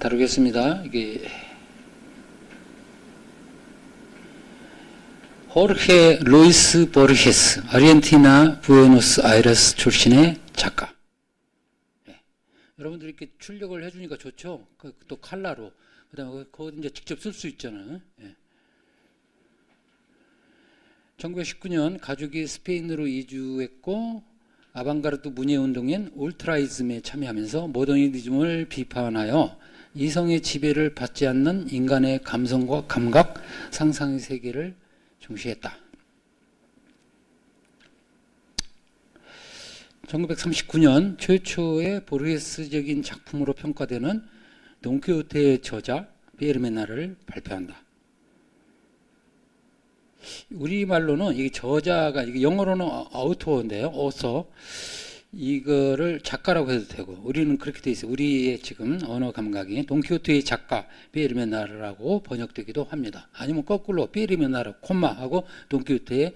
다루겠습니다. 이게 호르헤 루이스 보르헤스, 아르헨티나 부에노스아이레스 출신의 작가. 네. 여러분들이 이렇게 출력을 해주니까 좋죠. 또 칼라로. 그다음에 그거 이제 직접 쓸 수 있잖아요. 네. 1919년 가족이 스페인으로 이주했고 아방가르드 문예운동인 울트라이즘에 참여하면서 모더니즘을 비판하여 이성의 지배를 받지 않는 인간의 감성과 감각, 상상의 세계를 중시했다. 1939년 최초의 보르헤스적인 작품으로 평가되는 돈키호테의 저자 베르메나를 발표한다. 우리말로는 이 저자가, 이게 영어로는 아우토인데요, 어서. 이거를 작가라고 해도 되고, 우리는 그렇게 돼 있어요. 우리의 지금 언어 감각이 돈키호테의 작가 베르메나르라고 번역되기도 합니다. 아니면 거꾸로 베르메나르 콤마하고 돈키호테의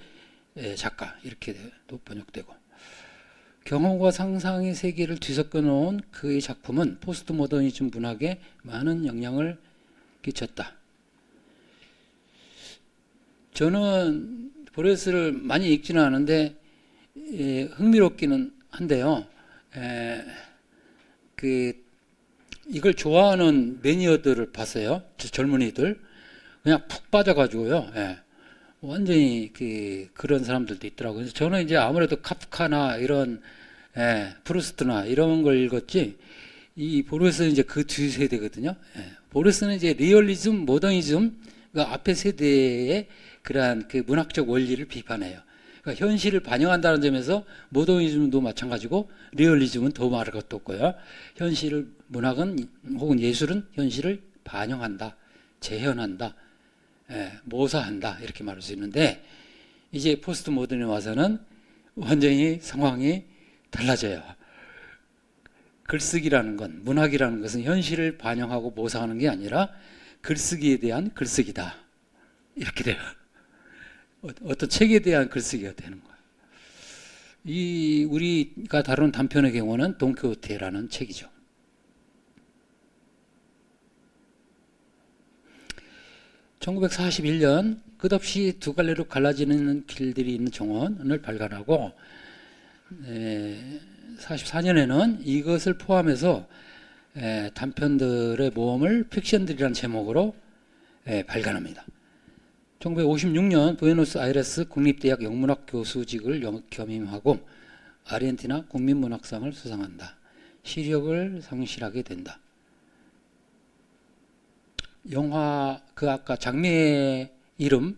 작가 이렇게 번역되고. 경험과 상상의 세계를 뒤섞어 놓은 그의 작품은 포스트 모더니즘 문학에 많은 영향을 끼쳤다. 저는 보르헤스를 많이 읽지는 않은데 흥미롭기는 한데요. 이걸 좋아하는 매니어들을 봤어요. 젊은이들 그냥 푹 빠져가지고요. 완전히 그런 사람들도 있더라고요. 그래서 저는 이제 아무래도 카프카나 이런 프루스트나 이런 걸 읽었지. 이 보르헤스는 이제 그 뒤 세대거든요. 보르헤스는 이제 리얼리즘, 모더니즘 그 앞에 세대의 그러한 그 문학적 원리를 비판해요. 그러니까 현실을 반영한다는 점에서 모더니즘도 마찬가지고 리얼리즘은 더 말할 것도 없고요. 현실을, 문학은 혹은 예술은 현실을 반영한다, 재현한다, 모사한다 이렇게 말할 수 있는데, 이제 포스트 모던에 와서는 완전히 상황이 달라져요. 글쓰기라는 건, 문학이라는 것은 현실을 반영하고 모사하는 게 아니라 글쓰기에 대한 글쓰기다 이렇게 돼요. 어떤 책에 대한 글쓰기가 되는 거예요. 이 우리가 다룬 단편의 경우는 돈키호테라는 책이죠. (1941년) 끝없이 두 갈래로 갈라지는 길들이 있는 정원을 발간하고 44년에는 이것을 포함해서 단편들의 모험을 픽션들이라는 제목으로 발간합니다. 1956년 부에노스아이레스 국립대학 영문학 교수직을 겸임하고 아르헨티나 국민문학상을 수상한다. 시력을 상실하게 된다. 영화 아까 장미의 이름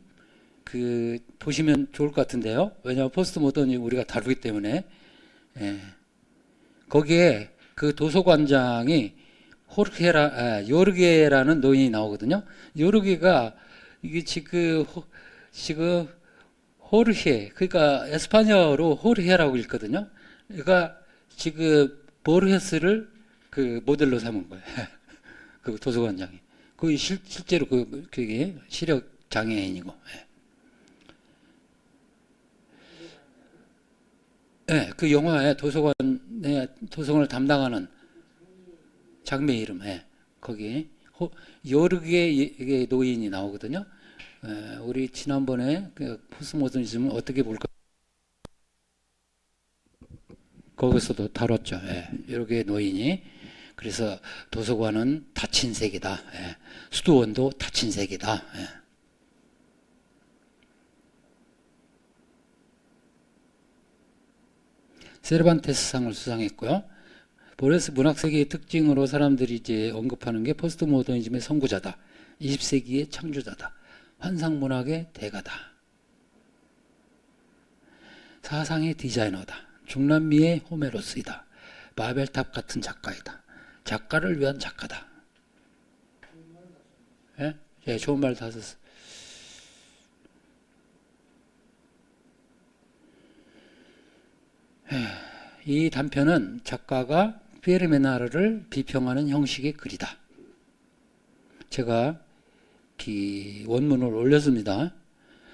보시면 좋을 것 같은데요. 왜냐하면 포스트 모던이 우리가 다루기 때문에 거기에 그 도서관장이 요르게라는 노인이 나오거든요. 요르게가 이게 지금 호르헤, 그러니까 에스파냐어로 호르헤라고 읽거든요. 그러니까 지금 보르헤스를 그 모델로 삼은 거예요. 그 도서관장이. 실제로 그게 시력 장애인이고. 그 영화에 도서관을 담당하는 장미의 이름, 거기 요르게 노인이 나오거든요. 우리 지난번에 그 포스트모더니즘을 어떻게 볼까 거기서도 다뤘죠. 요르게 노인이. 그래서 도서관은 닫힌 세계다. 수도원도 닫힌 세계다. 세르반테스상을 수상했고요. 보르헤스 문학세계의 특징으로 사람들이 이제 언급하는 게 포스트 모더니즘의 선구자다. 20세기의 창조자다. 환상문학의 대가다. 사상의 디자이너다. 중남미의 호메로스이다. 바벨탑 같은 작가이다. 작가를 위한 작가다. 좋은 말 다 썼어요. 이 단편은 작가가 베르메나르를 비평하는 형식의 글이다. 제가 원문을 올렸습니다.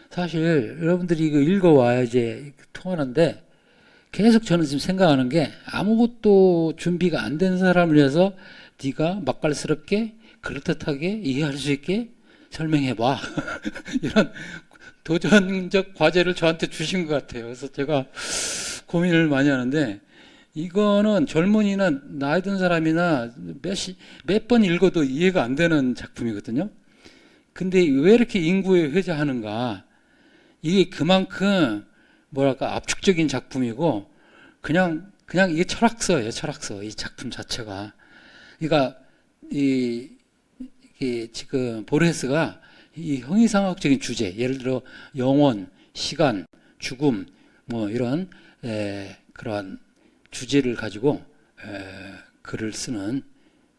사실 여러분들이 이거 읽어와야 이제 통하는데 계속 저는 지금 생각하는 게 아무것도 준비가 안 된 사람을 위해서 네가 맛깔스럽게 그럴듯하게 이해할 수 있게 설명해봐. 이런 도전적 과제를 저한테 주신 것 같아요. 그래서 제가 고민을 많이 하는데 이거는 젊은이나 나이 든 사람이나 몇 번 읽어도 이해가 안 되는 작품이거든요. 근데 왜 이렇게 인구에 회자하는가? 이게 그만큼 뭐랄까 압축적인 작품이고 그냥 이게 철학서예요. 철학서. 이 작품 자체가. 그러니까 이게 지금 보르헤스가 이 형이상학적인 주제, 예를 들어 영혼, 시간, 죽음, 뭐 이런 그러한 주제를 가지고 글을 쓰는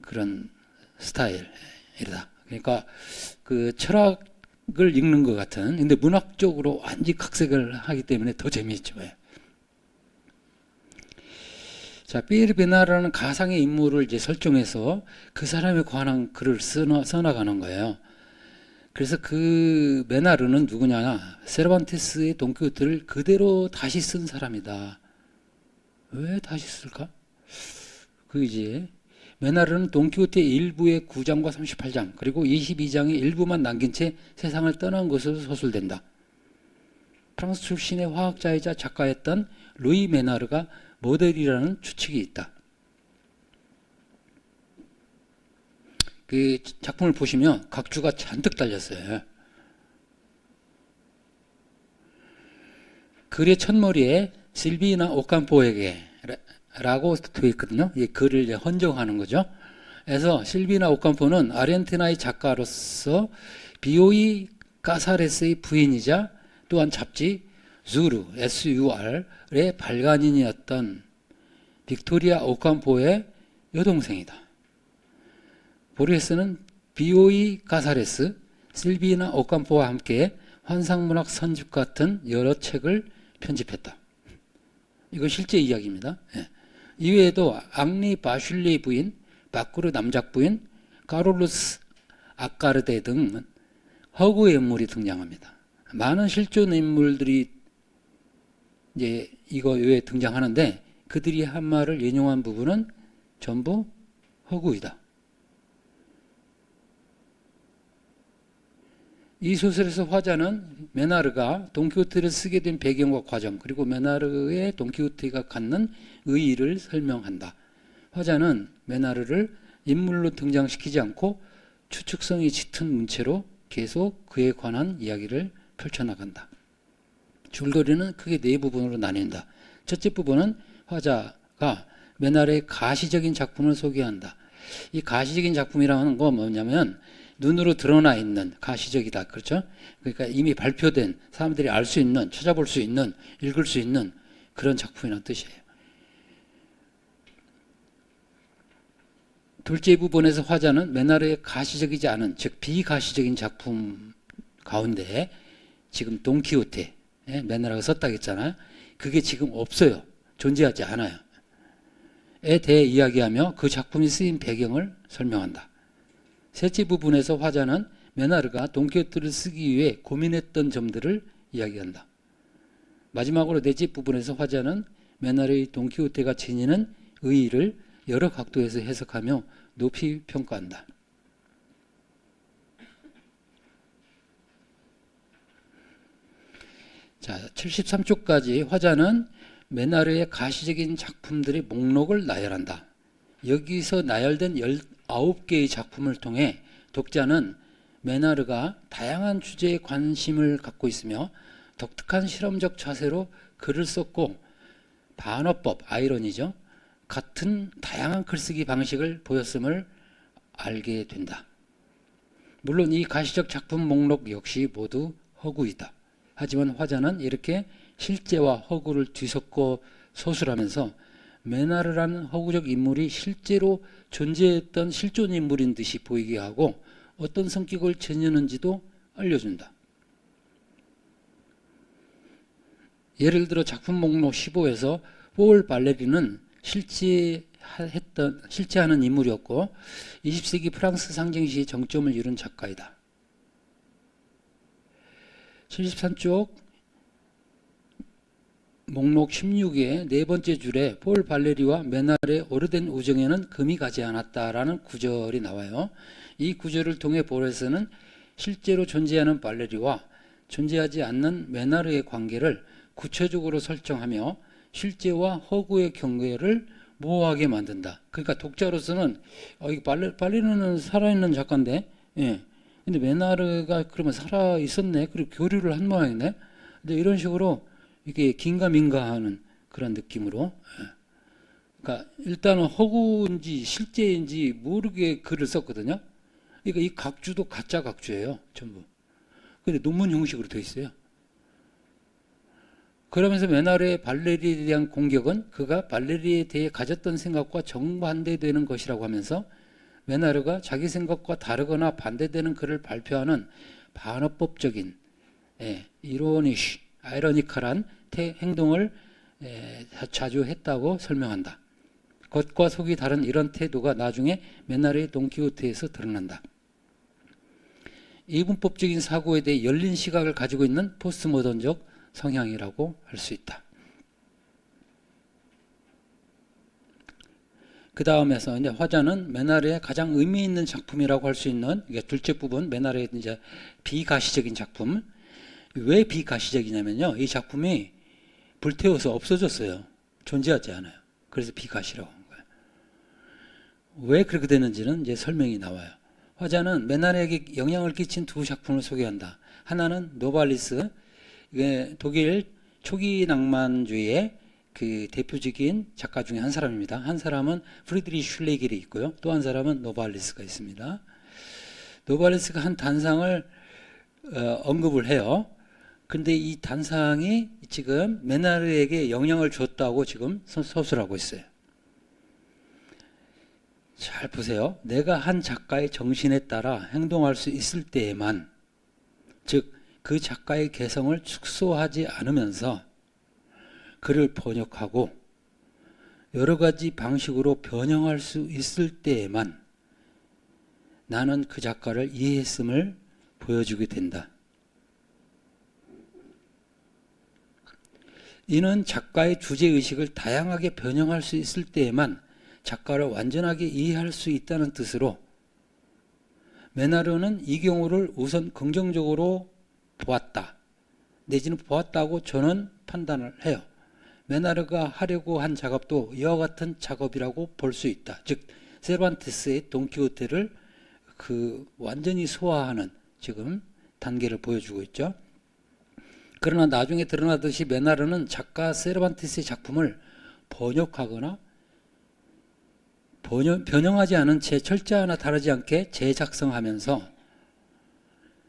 그런 스타일이다. 그러니까 그 철학을 읽는 것 같은, 근데 문학적으로 완전히 각색을 하기 때문에 더 재미있죠. 자, 피에르 베나르라는 가상의 인물을 이제 설정해서 그 사람에 관한 글을 써나가는 거예요. 그래서 그 메나르는 누구냐? 세르반테스의 돈키호테를 그대로 다시 쓴 사람이다. 왜 다시 쓸까? 그이지. 메나르는 돈키호테 일부의 9장과 38장 그리고 22장의 일부만 남긴 채 세상을 떠난 것으로 서술된다. 프랑스 출신의 화학자이자 작가였던 루이 메나르가 모델이라는 추측이 있다. 그 작품을 보시면 각주가 잔뜩 달렸어요. 글의 첫머리에 실비나 오캄포에게 라고 되어 있거든요. 이 글을 이제 헌정하는 거죠. 그래서 실비나 오캄포는 아르헨티나의 작가로서 비오이 까사레스의 부인이자 또한 잡지 주르 SUR의 발간인이었던 빅토리아 오캄포의 여동생이다. 보르헤스는 비오이 까사레스, 실비나 오캄포와 함께 환상문학 선집 같은 여러 책을 편집했다. 이거 실제 이야기입니다. 예. 이외에도 앙리 바슐리의 부인, 바쿠르 남작 부인, 카롤루스 아까르데 등 허구의 인물이 등장합니다. 많은 실존 인물들이 이제 이거 외에 등장하는데 그들이 한 말을 인용한 부분은 전부 허구이다. 이 소설에서 화자는 메나르가 돈키호테를 쓰게 된 배경과 과정 그리고 메나르의 돈키호테가 갖는 의의를 설명한다. 화자는 메나르를 인물로 등장시키지 않고 추측성이 짙은 문체로 계속 그에 관한 이야기를 펼쳐나간다. 줄거리는 크게 네 부분으로 나뉜다. 첫째 부분은 화자가 메나르의 가시적인 작품을 소개한다. 이 가시적인 작품이라는 건 뭐냐면 눈으로 드러나 있는 가시적이다. 그렇죠? 그러니까 이미 발표된 사람들이 알 수 있는, 찾아볼 수 있는, 읽을 수 있는 그런 작품이라는 뜻이에요. 둘째 부분에서 화자는 메나르의 가시적이지 않은, 즉 비가시적인 작품 가운데 지금 돈키호테, 메나르가 썼다고 했잖아요. 그게 지금 없어요. 존재하지 않아요. 에 대해 이야기하며 그 작품이 쓰인 배경을 설명한다. 셋째 부분에서 화자는 메나르가 돈키호테를 쓰기 위해 고민했던 점들을 이야기한다. 마지막으로 넷째 부분에서 화자는 메나르의 돈키호테가 지니는 의의를 여러 각도에서 해석하며 높이 평가한다. 자, 73쪽까지 화자는 메나르의 가시적인 작품들의 목록을 나열한다. 여기서 나열된 19개의 작품을 통해 독자는 메나르가 다양한 주제에 관심을 갖고 있으며 독특한 실험적 자세로 글을 썼고 반어법, 아이러니죠. 같은 다양한 글쓰기 방식을 보였음을 알게 된다. 물론 이 가시적 작품 목록 역시 모두 허구이다. 하지만 화자는 이렇게 실제와 허구를 뒤섞어 소술하면서 메나르라는 허구적 인물이 실제로 존재했던 실존 인물인 듯이 보이게 하고 어떤 성격을 지니는지도 알려준다. 예를 들어 작품 목록 15에서 폴 발레리는 실제하는 인물이었고 20세기 프랑스 상징시의 정점을 이룬 작가이다. 73쪽 목록 16의 네 번째 줄에 폴 발레리와 메날의 오래된 우정에는 금이 가지 않았다라는 구절이 나와요. 이 구절을 통해 볼에서는 실제로 존재하는 발레리와 존재하지 않는 메나르의 관계를 구체적으로 설정하며 실제와 허구의 경계를 모호하게 만든다. 그러니까 독자로서는 이 발레리는 살아있는 작가인데, 예. 근데 메나르가 그러면 살아 있었네. 그리고 교류를 한 모양이네. 근데 이런 식으로 이게 긴가민가하는 그런 느낌으로. 예. 그러니까 일단은 허구인지 실제인지 모르게 글을 썼거든요. 그러니까 이 각주도 가짜 각주예요, 전부. 근데 논문 형식으로 되어 있어요. 그러면서 메나르의 발레리에 대한 공격은 그가 발레리에 대해 가졌던 생각과 정반대되는 것이라고 하면서 메나르가 자기 생각과 다르거나 반대되는 글을 발표하는 반어법적인 이로니쉬, 아이러니컬한 행동을 자주 했다고 설명한다. 겉과 속이 다른 이런 태도가 나중에 메나르의 돈키호테에서 드러난다. 이분법적인 사고에 대해 열린 시각을 가지고 있는 포스트모던적 성향이라고 할 수 있다. 그 다음에서 이제 화자는 메나르의 가장 의미 있는 작품이라고 할 수 있는 이게 둘째 부분 메나르의 이제 비가시적인 작품. 왜 비가시적이냐면요, 이 작품이 불태워서 없어졌어요. 존재하지 않아요. 그래서 비가시라고 한 거예요. 왜 그렇게 되는지는 이제 설명이 나와요. 화자는 메나르에게 영향을 끼친 두 작품을 소개한다. 하나는 노발리스, 이게 독일 초기 낭만주의의 그 대표적인 작가 중에 한 사람입니다. 한 사람은 프리드리히 슐레겔이 있고요. 또 한 사람은 노발리스가 있습니다. 노발리스가 한 단상을 언급을 해요. 근데 이 단상이 지금 메나르에게 영향을 줬다고 지금 서술하고 있어요. 잘 보세요. 내가 한 작가의 정신에 따라 행동할 수 있을 때에만, 즉 그 작가의 개성을 축소하지 않으면서 글을 번역하고 여러 가지 방식으로 변형할 수 있을 때에만 나는 그 작가를 이해했음을 보여주게 된다. 이는 작가의 주제의식을 다양하게 변형할 수 있을 때에만 작가를 완전하게 이해할 수 있다는 뜻으로 메나르는 이 경우를 우선 긍정적으로 보았다. 내지는 보았다고 저는 판단을 해요. 메나르가 하려고 한 작업도 이와 같은 작업이라고 볼 수 있다. 즉 세르반테스의 돈키호테를 완전히 소화하는 지금 단계를 보여주고 있죠. 그러나 나중에 드러나듯이 메나르는 작가 세르반테스의 작품을 번역하거나 변형하지 않은 채 철자 하나 다르지 않게 재작성하면서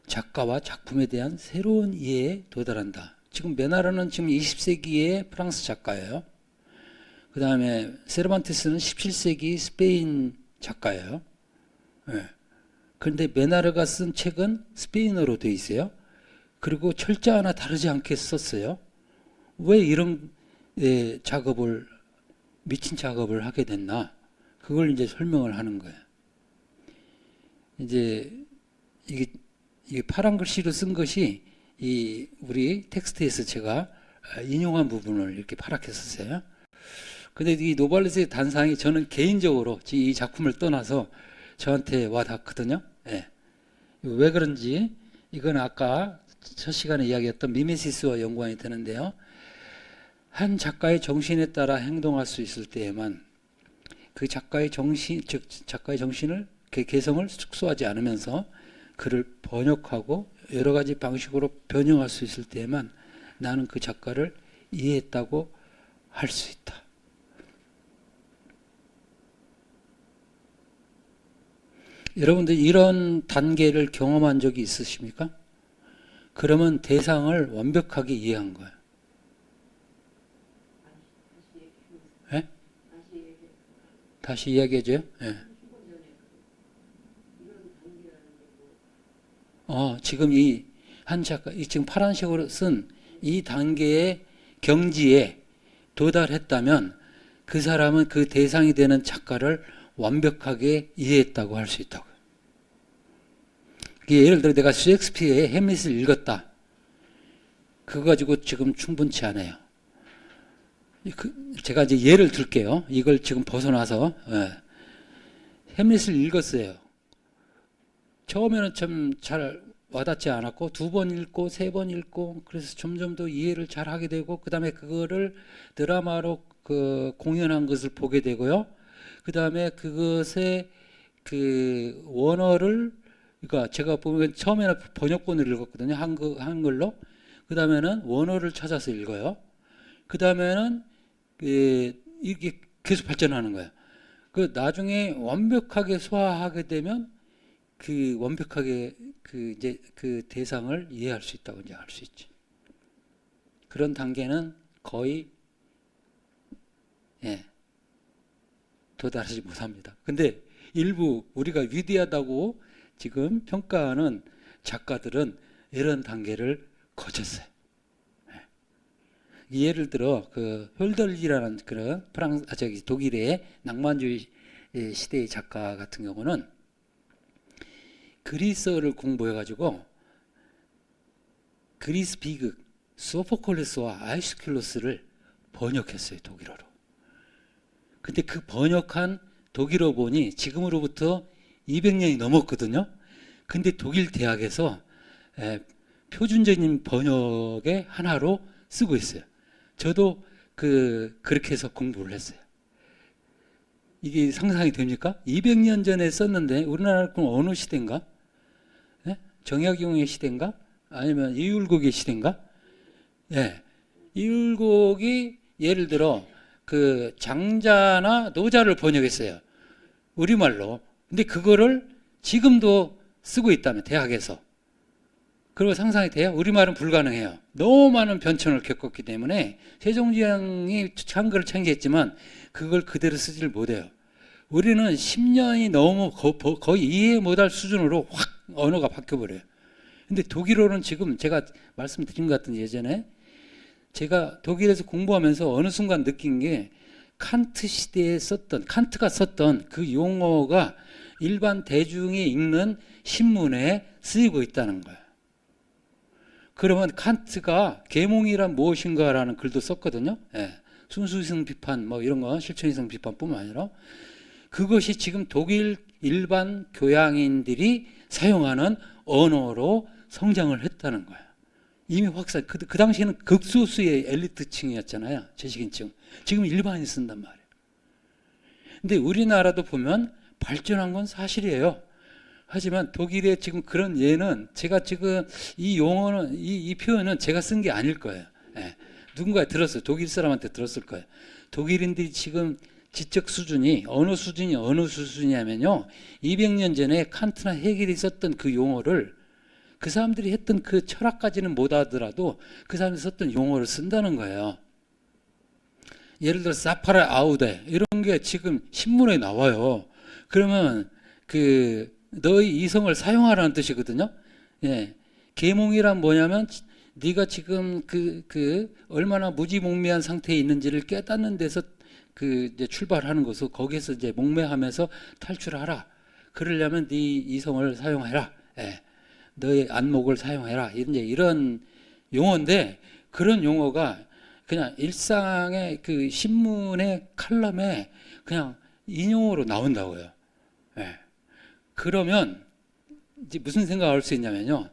작가와 작품에 대한 새로운 이해에 도달한다. 지금 메나르는 지금 20세기의 프랑스 작가예요. 그 다음에 세르반테스는 17세기 스페인 작가예요. 그런데 메나르가 쓴 책은 스페인어로 되어 있어요. 그리고 철자 하나 다르지 않게 썼어요. 왜 이런 미친 작업을 하게 됐나? 그걸 이제 설명을 하는 거예요. 이제 이게 파란 글씨로 쓴 것이 우리 텍스트에서 제가 인용한 부분을 이렇게 파랗게 썼어요. 근데 이 노발리스의 단상이 저는 개인적으로 이 작품을 떠나서 저한테 와닿거든요. 왜 그런지 이건 아까 첫 시간에 이야기했던 미메시스와 연관이 되는데요. 한 작가의 정신에 따라 행동할 수 있을 때에만 그 작가의 정신, 즉 작가의 정신을, 그 개성을 축소하지 않으면서 글을 번역하고 여러 가지 방식으로 변형할 수 있을 때에만 나는 그 작가를 이해했다고 할 수 있다. 여러분들 이런 단계를 경험한 적이 있으십니까? 그러면 대상을 완벽하게 이해한 거예요. 네? 다시 이야기해줘요? 네. 지금 이 한 작가, 지금 파란색으로 쓴 이 단계의 경지에 도달했다면 그 사람은 그 대상이 되는 작가를 완벽하게 이해했다고 할 수 있다고요. 예를 들어 내가 셰익스피어의 햄릿을 읽었다. 그거 가지고 지금 충분치 않아요. 제가 이제 예를 들게요. 이걸 지금 벗어나서 햄릿을 읽었어요. 처음에는 참 잘 와닿지 않았고 두 번 읽고 세 번 읽고 그래서 점점 더 이해를 잘 하게 되고 그 다음에 그거를 드라마로 공연한 것을 보게 되고요. 그 다음에 그것의 그 원어를 그러니까 제가 보면 처음에는 번역본을 읽었거든요. 한글로. 그 다음에는 원어를 찾아서 읽어요. 그 다음에는 이게 계속 발전하는 거예요. 그 나중에 완벽하게 소화하게 되면 그 완벽하게 이제 그 대상을 이해할 수 있다고 이제 알 수 있지. 그런 단계는 거의 도달하지 못합니다. 근데 일부 우리가 위대하다고 지금 평가하는 작가들은 이런 단계를 거쳤어요. 예를 들어 그 홀덜리라는 그런 독일의 낭만주의 시대의 작가 같은 경우는 그리스어를 공부해가지고 그리스 비극 소포클레스와 아이스킬로스를 번역했어요, 독일어로. 근데 그 번역한 독일어 본이 지금으로부터 200년이 넘었거든요. 근데 독일 대학에서 표준적인 번역의 하나로 쓰고 있어요. 저도 그렇게 해서 공부를 했어요. 이게 상상이 됩니까? 200년 전에 썼는데 우리나라 그럼 어느 시대인가? 정약용의 시대인가? 아니면 이율곡의 시대인가? 이율곡이 예를 들어 그 장자나 노자를 번역했어요. 우리말로. 근데 그거를 지금도 쓰고 있다면 대학에서. 그리고 상상이 돼요? 우리말은 불가능해요. 너무 많은 변천을 겪었기 때문에 세종대왕이 한글을 창제했지만 그걸 그대로 쓰지를 못해요. 우리는 10년이 너무 거의 이해 못할 수준으로 확 언어가 바뀌어버려요. 근데 독일어는 지금 제가 말씀드린 것 같은데 예전에 제가 독일에서 공부하면서 어느 순간 느낀 게 칸트 시대에 칸트가 썼던 그 용어가 일반 대중이 읽는 신문에 쓰이고 있다는 거예요. 그러면 칸트가 계몽이란 무엇인가라는 글도 썼거든요. 순수이성 비판 뭐 이런 거 실천이성 비판뿐만 아니라 그것이 지금 독일 일반 교양인들이 사용하는 언어로 성장을 했다는 거예요. 이미 확산. 그 당시에는 극소수의 엘리트층이었잖아요. 지식인층. 지금 일반인이 쓴단 말이에요. 근데 우리나라도 보면 발전한 건 사실이에요. 하지만 독일의 지금 그런 예는 제가 지금 이 용어는 이 표현은 제가 쓴 게 아닐 거예요. 누군가 들었어요. 독일 사람한테 들었을 거예요. 독일인들이 지금 지적 수준이 어느 수준이냐면요. 200년 전에 칸트나 헤겔이 썼던 그 용어를 그 사람들이 했던 그 철학까지는 못 하더라도 그 사람이 썼던 용어를 쓴다는 거예요. 예를 들어 사파라 아우데 이런 게 지금 신문에 나와요. 그러면 너의 이성을 사용하라는 뜻이거든요. 계몽이란 뭐냐면 네가 지금 얼마나 무지몽매한 상태에 있는지를 깨닫는 데서 이제 출발하는 것을 거기에서 이제 목매하면서 탈출하라. 그러려면 네 이성을 사용해라. 너의 안목을 사용해라. 이제 이런 용어인데 그런 용어가 그냥 일상의 그 신문의 칼럼에 그냥 인용어로 나온다고요. 그러면 이제 무슨 생각을 할 수 있냐면요.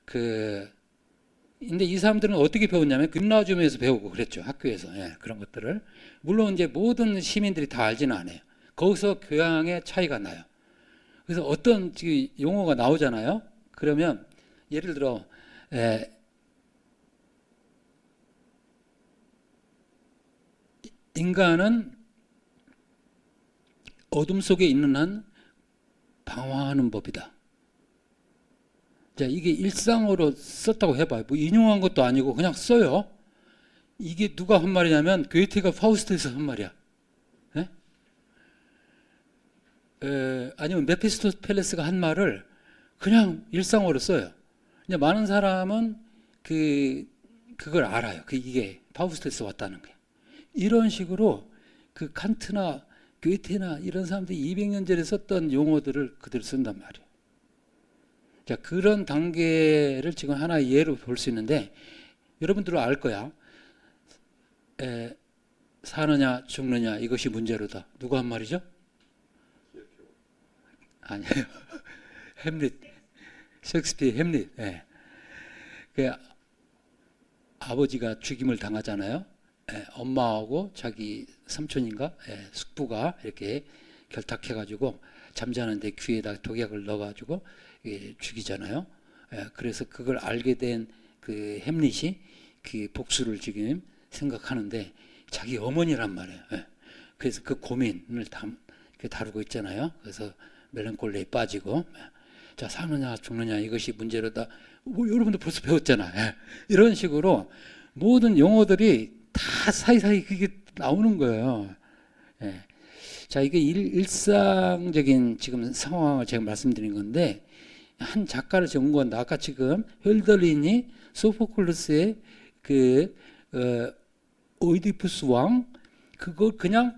근데 이 사람들은 어떻게 배웠냐면 김나지움에서 배우고 그랬죠. 학교에서. 그런 것들을. 물론 이제 모든 시민들이 다 알지는 않아요. 거기서 교양의 차이가 나요. 그래서 어떤 용어가 나오잖아요. 그러면 예를 들어 인간은 어둠 속에 있는 한 방황하는 법이다. 자, 이게 일상어로 썼다고 해봐요. 뭐 인용한 것도 아니고 그냥 써요. 이게 누가 한 말이냐면 괴테가 파우스트에서 한 말이야. 아니면 메피스토펠레스가 한 말을 그냥 일상어로 써요. 근데 많은 사람은 그걸 알아요. 이게 파우스트에서 왔다는 거예요. 이런 식으로 그 칸트나 괴테나 이런 사람들이 200년 전에 썼던 용어들을 그대로 쓴단 말이에요. 자, 그런 단계를 지금 하나의 예로 볼 수 있는데 여러분들은 알 거야. 사느냐 죽느냐 이것이 문제로다. 누가 한 말이죠? 아니에요. 햄릿, 셰익스피어 햄릿. 예. 그 아버지가 죽임을 당하잖아요. 예. 엄마하고 자기 삼촌인가 숙부가 이렇게 결탁해가지고 잠자는데 귀에다 독약을 넣어가지고 죽이잖아요. 예. 그래서 그걸 알게 된 그 햄릿이 그 복수를 지금 생각하는데 자기 어머니란 말이에요. 예. 그래서 그 고민을 다루고 있잖아요. 그래서 멜랑콜리에 빠지고, 자, 사느냐 죽느냐 이것이 문제로다. 뭐 여러분도 벌써 배웠잖아. 예. 이런 식으로 모든 용어들이 다 사이사이 그게 나오는 거예요. 예. 자, 이게 일상적인 지금 상황을 제가 말씀드린 건데, 한 작가를 적은 건데, 아까 지금 혈더린이 소포클루스의 그 오이디푸스 왕 그걸 그냥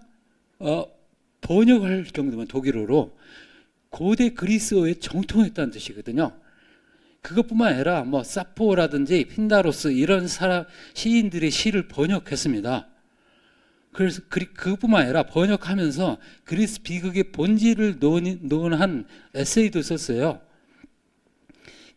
번역할 정도면 독일어로 고대 그리스어에 정통했다는 뜻이거든요. 그것뿐만 아니라 뭐 사포라든지 핀다로스 이런 시인들의 시를 번역했습니다. 그래서 그것뿐만 아니라 번역하면서 그리스 비극의 본질을 논한 에세이도 썼어요.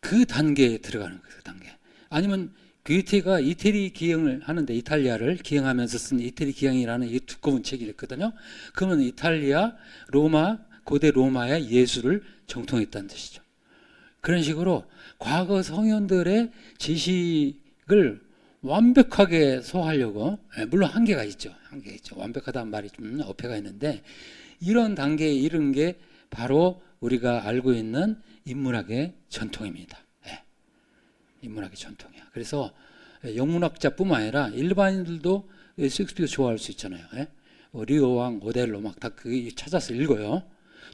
그 단계에 들어가는 거예요. 그 단계. 아니면 괴테가 이태리 기행을 하는데 이탈리아를 기행하면서 쓴 이태리 기행이라는 이 두꺼운 책이 있거든요. 그러면 이탈리아, 로마, 고대 로마의 예술을 정통했다는 뜻이죠. 그런 식으로 과거 성현들의 지식을 완벽하게 소화하려고, 물론 한계가 있죠. 완벽하다는 말이 좀 어폐가 있는데, 이런 단계에 이른 게 바로 우리가 알고 있는 인문학의 전통입니다. 인문학의 전통이야. 그래서 영문학자뿐만 아니라 일반인들도 셰익스피어 좋아할 수 있잖아요. 리오 왕, 오델로 막 다 그 찾아서 읽어요.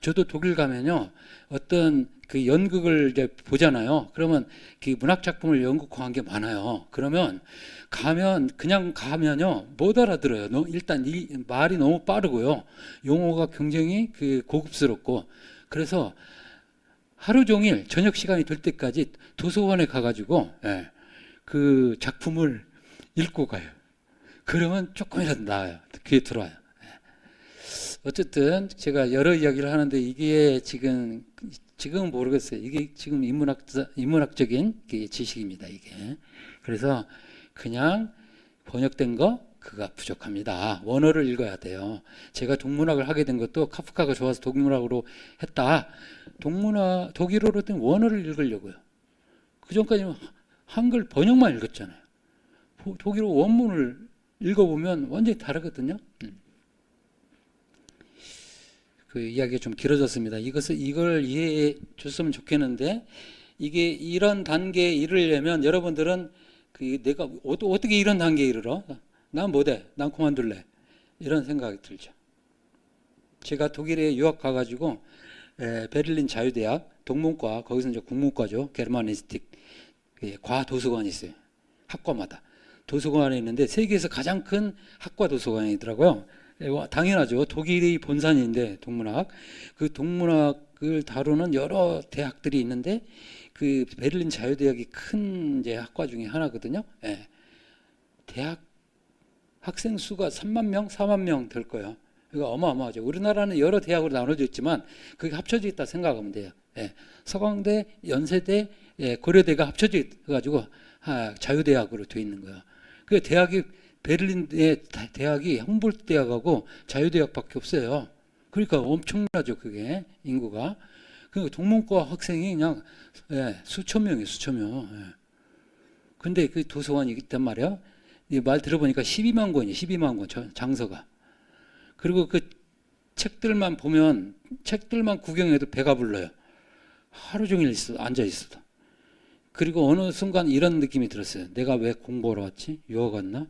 저도 독일 가면요, 어떤 그 연극을 이제 보잖아요. 그러면 그 문학 작품을 연극화한 게 많아요. 그러면 그냥 가면요 못 알아들어요. 일단 이 말이 너무 빠르고요, 용어가 굉장히 그 고급스럽고, 그래서 하루 종일 저녁 시간이 될 때까지 도서관에 가가지고 그 작품을 읽고 가요. 그러면 조금이라도 나아요. 귀에 들어와요. 어쨌든 제가 여러 이야기를 하는데 이게 지금은 모르겠어요. 이게 지금 인문학적인 지식입니다. 이게. 그래서 그냥 번역된 거 그가 부족합니다. 원어를 읽어야 돼요. 제가 동문학을 하게 된 것도 카프카가 좋아서 동문학으로 했다. 독일어로 된 원어를 읽으려고요. 그 전까지는 한글 번역만 읽었잖아요. 독일어 원문을 읽어보면 완전히 다르거든요. 그 이야기가 좀 길어졌습니다. 이걸 이해해 줬으면 좋겠는데, 이게 이런 단계에 이르려면 여러분들은 내가 어떻게 이런 단계에 이르러? 난 못해. 난 그만둘래. 이런 생각이 들죠. 제가 독일에 유학 가가지고 베를린 자유대학 동문과, 거기서 이제 국문과죠. 게르마니스틱 과 도서관이 있어요. 학과마다 도서관이 있는데 세계에서 가장 큰 학과 도서관이더라고요. 당연하죠. 독일이 본산인데 동문학, 그 동문학을 다루는 여러 대학들이 있는데 그 베를린 자유대학이 큰 이제 학과 중에 하나거든요. 대학 학생 수가 3만 명, 4만 명 될 거예요. 이거 어마어마하죠. 우리나라는 여러 대학으로 나눠져 있지만 그게 합쳐져 있다 생각하면 돼요. 서강대, 연세대, 고려대가 합쳐져 가지고 자유대학으로 돼 있는 거예요. 그 대학이 베를린의 대학이 훔볼트 대학하고 자유대학밖에 없어요. 그러니까 엄청나죠. 그게 인구가. 그 동문과 학생이 그냥 수천 명이에요. 수천 명. 근데 그 도서관이 있단 말이야. 말 들어보니까 12만 권이에요. 12만 권 장서가. 그리고 그 책들만 보면, 책들만 구경해도 배가 불러요. 하루 종일 앉아 있어도. 그리고 어느 순간 이런 느낌이 들었어요. 내가 왜 공부하러 왔지? 유학 왔나?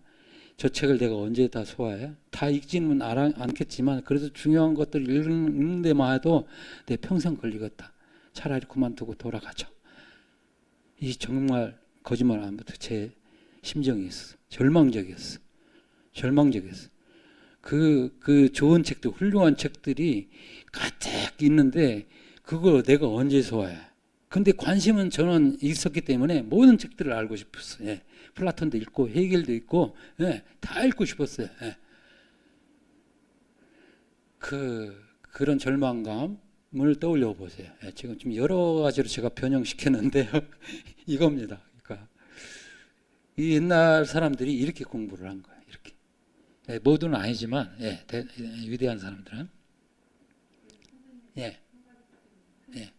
저 책을 내가 언제 다 소화해? 다 읽지는 않겠지만 그래도 중요한 것들 읽는 데만 해도 내 평생 걸리겠다. 차라리 그만두고 돌아가죠. 이 정말 거짓말 안 해도 제 심정이었어. 절망적이었어. 그 좋은 책들, 훌륭한 책들이 가득 있는데 그걸 내가 언제 소화해? 근데 관심은 저는 있었기 때문에 모든 책들을 알고 싶었어요. 플라톤도 읽고 헤겔도 읽고 다 읽고 싶었어요. 그런 절망감을 떠올려 보세요. 예, 지금 좀 여러 가지로 제가 변형시켰는데요. 이겁니다. 그러니까 이 옛날 사람들이 이렇게 공부를 한 거예요. 이렇게. 예, 모두는 아니지만 위대한 사람들은 예, 예,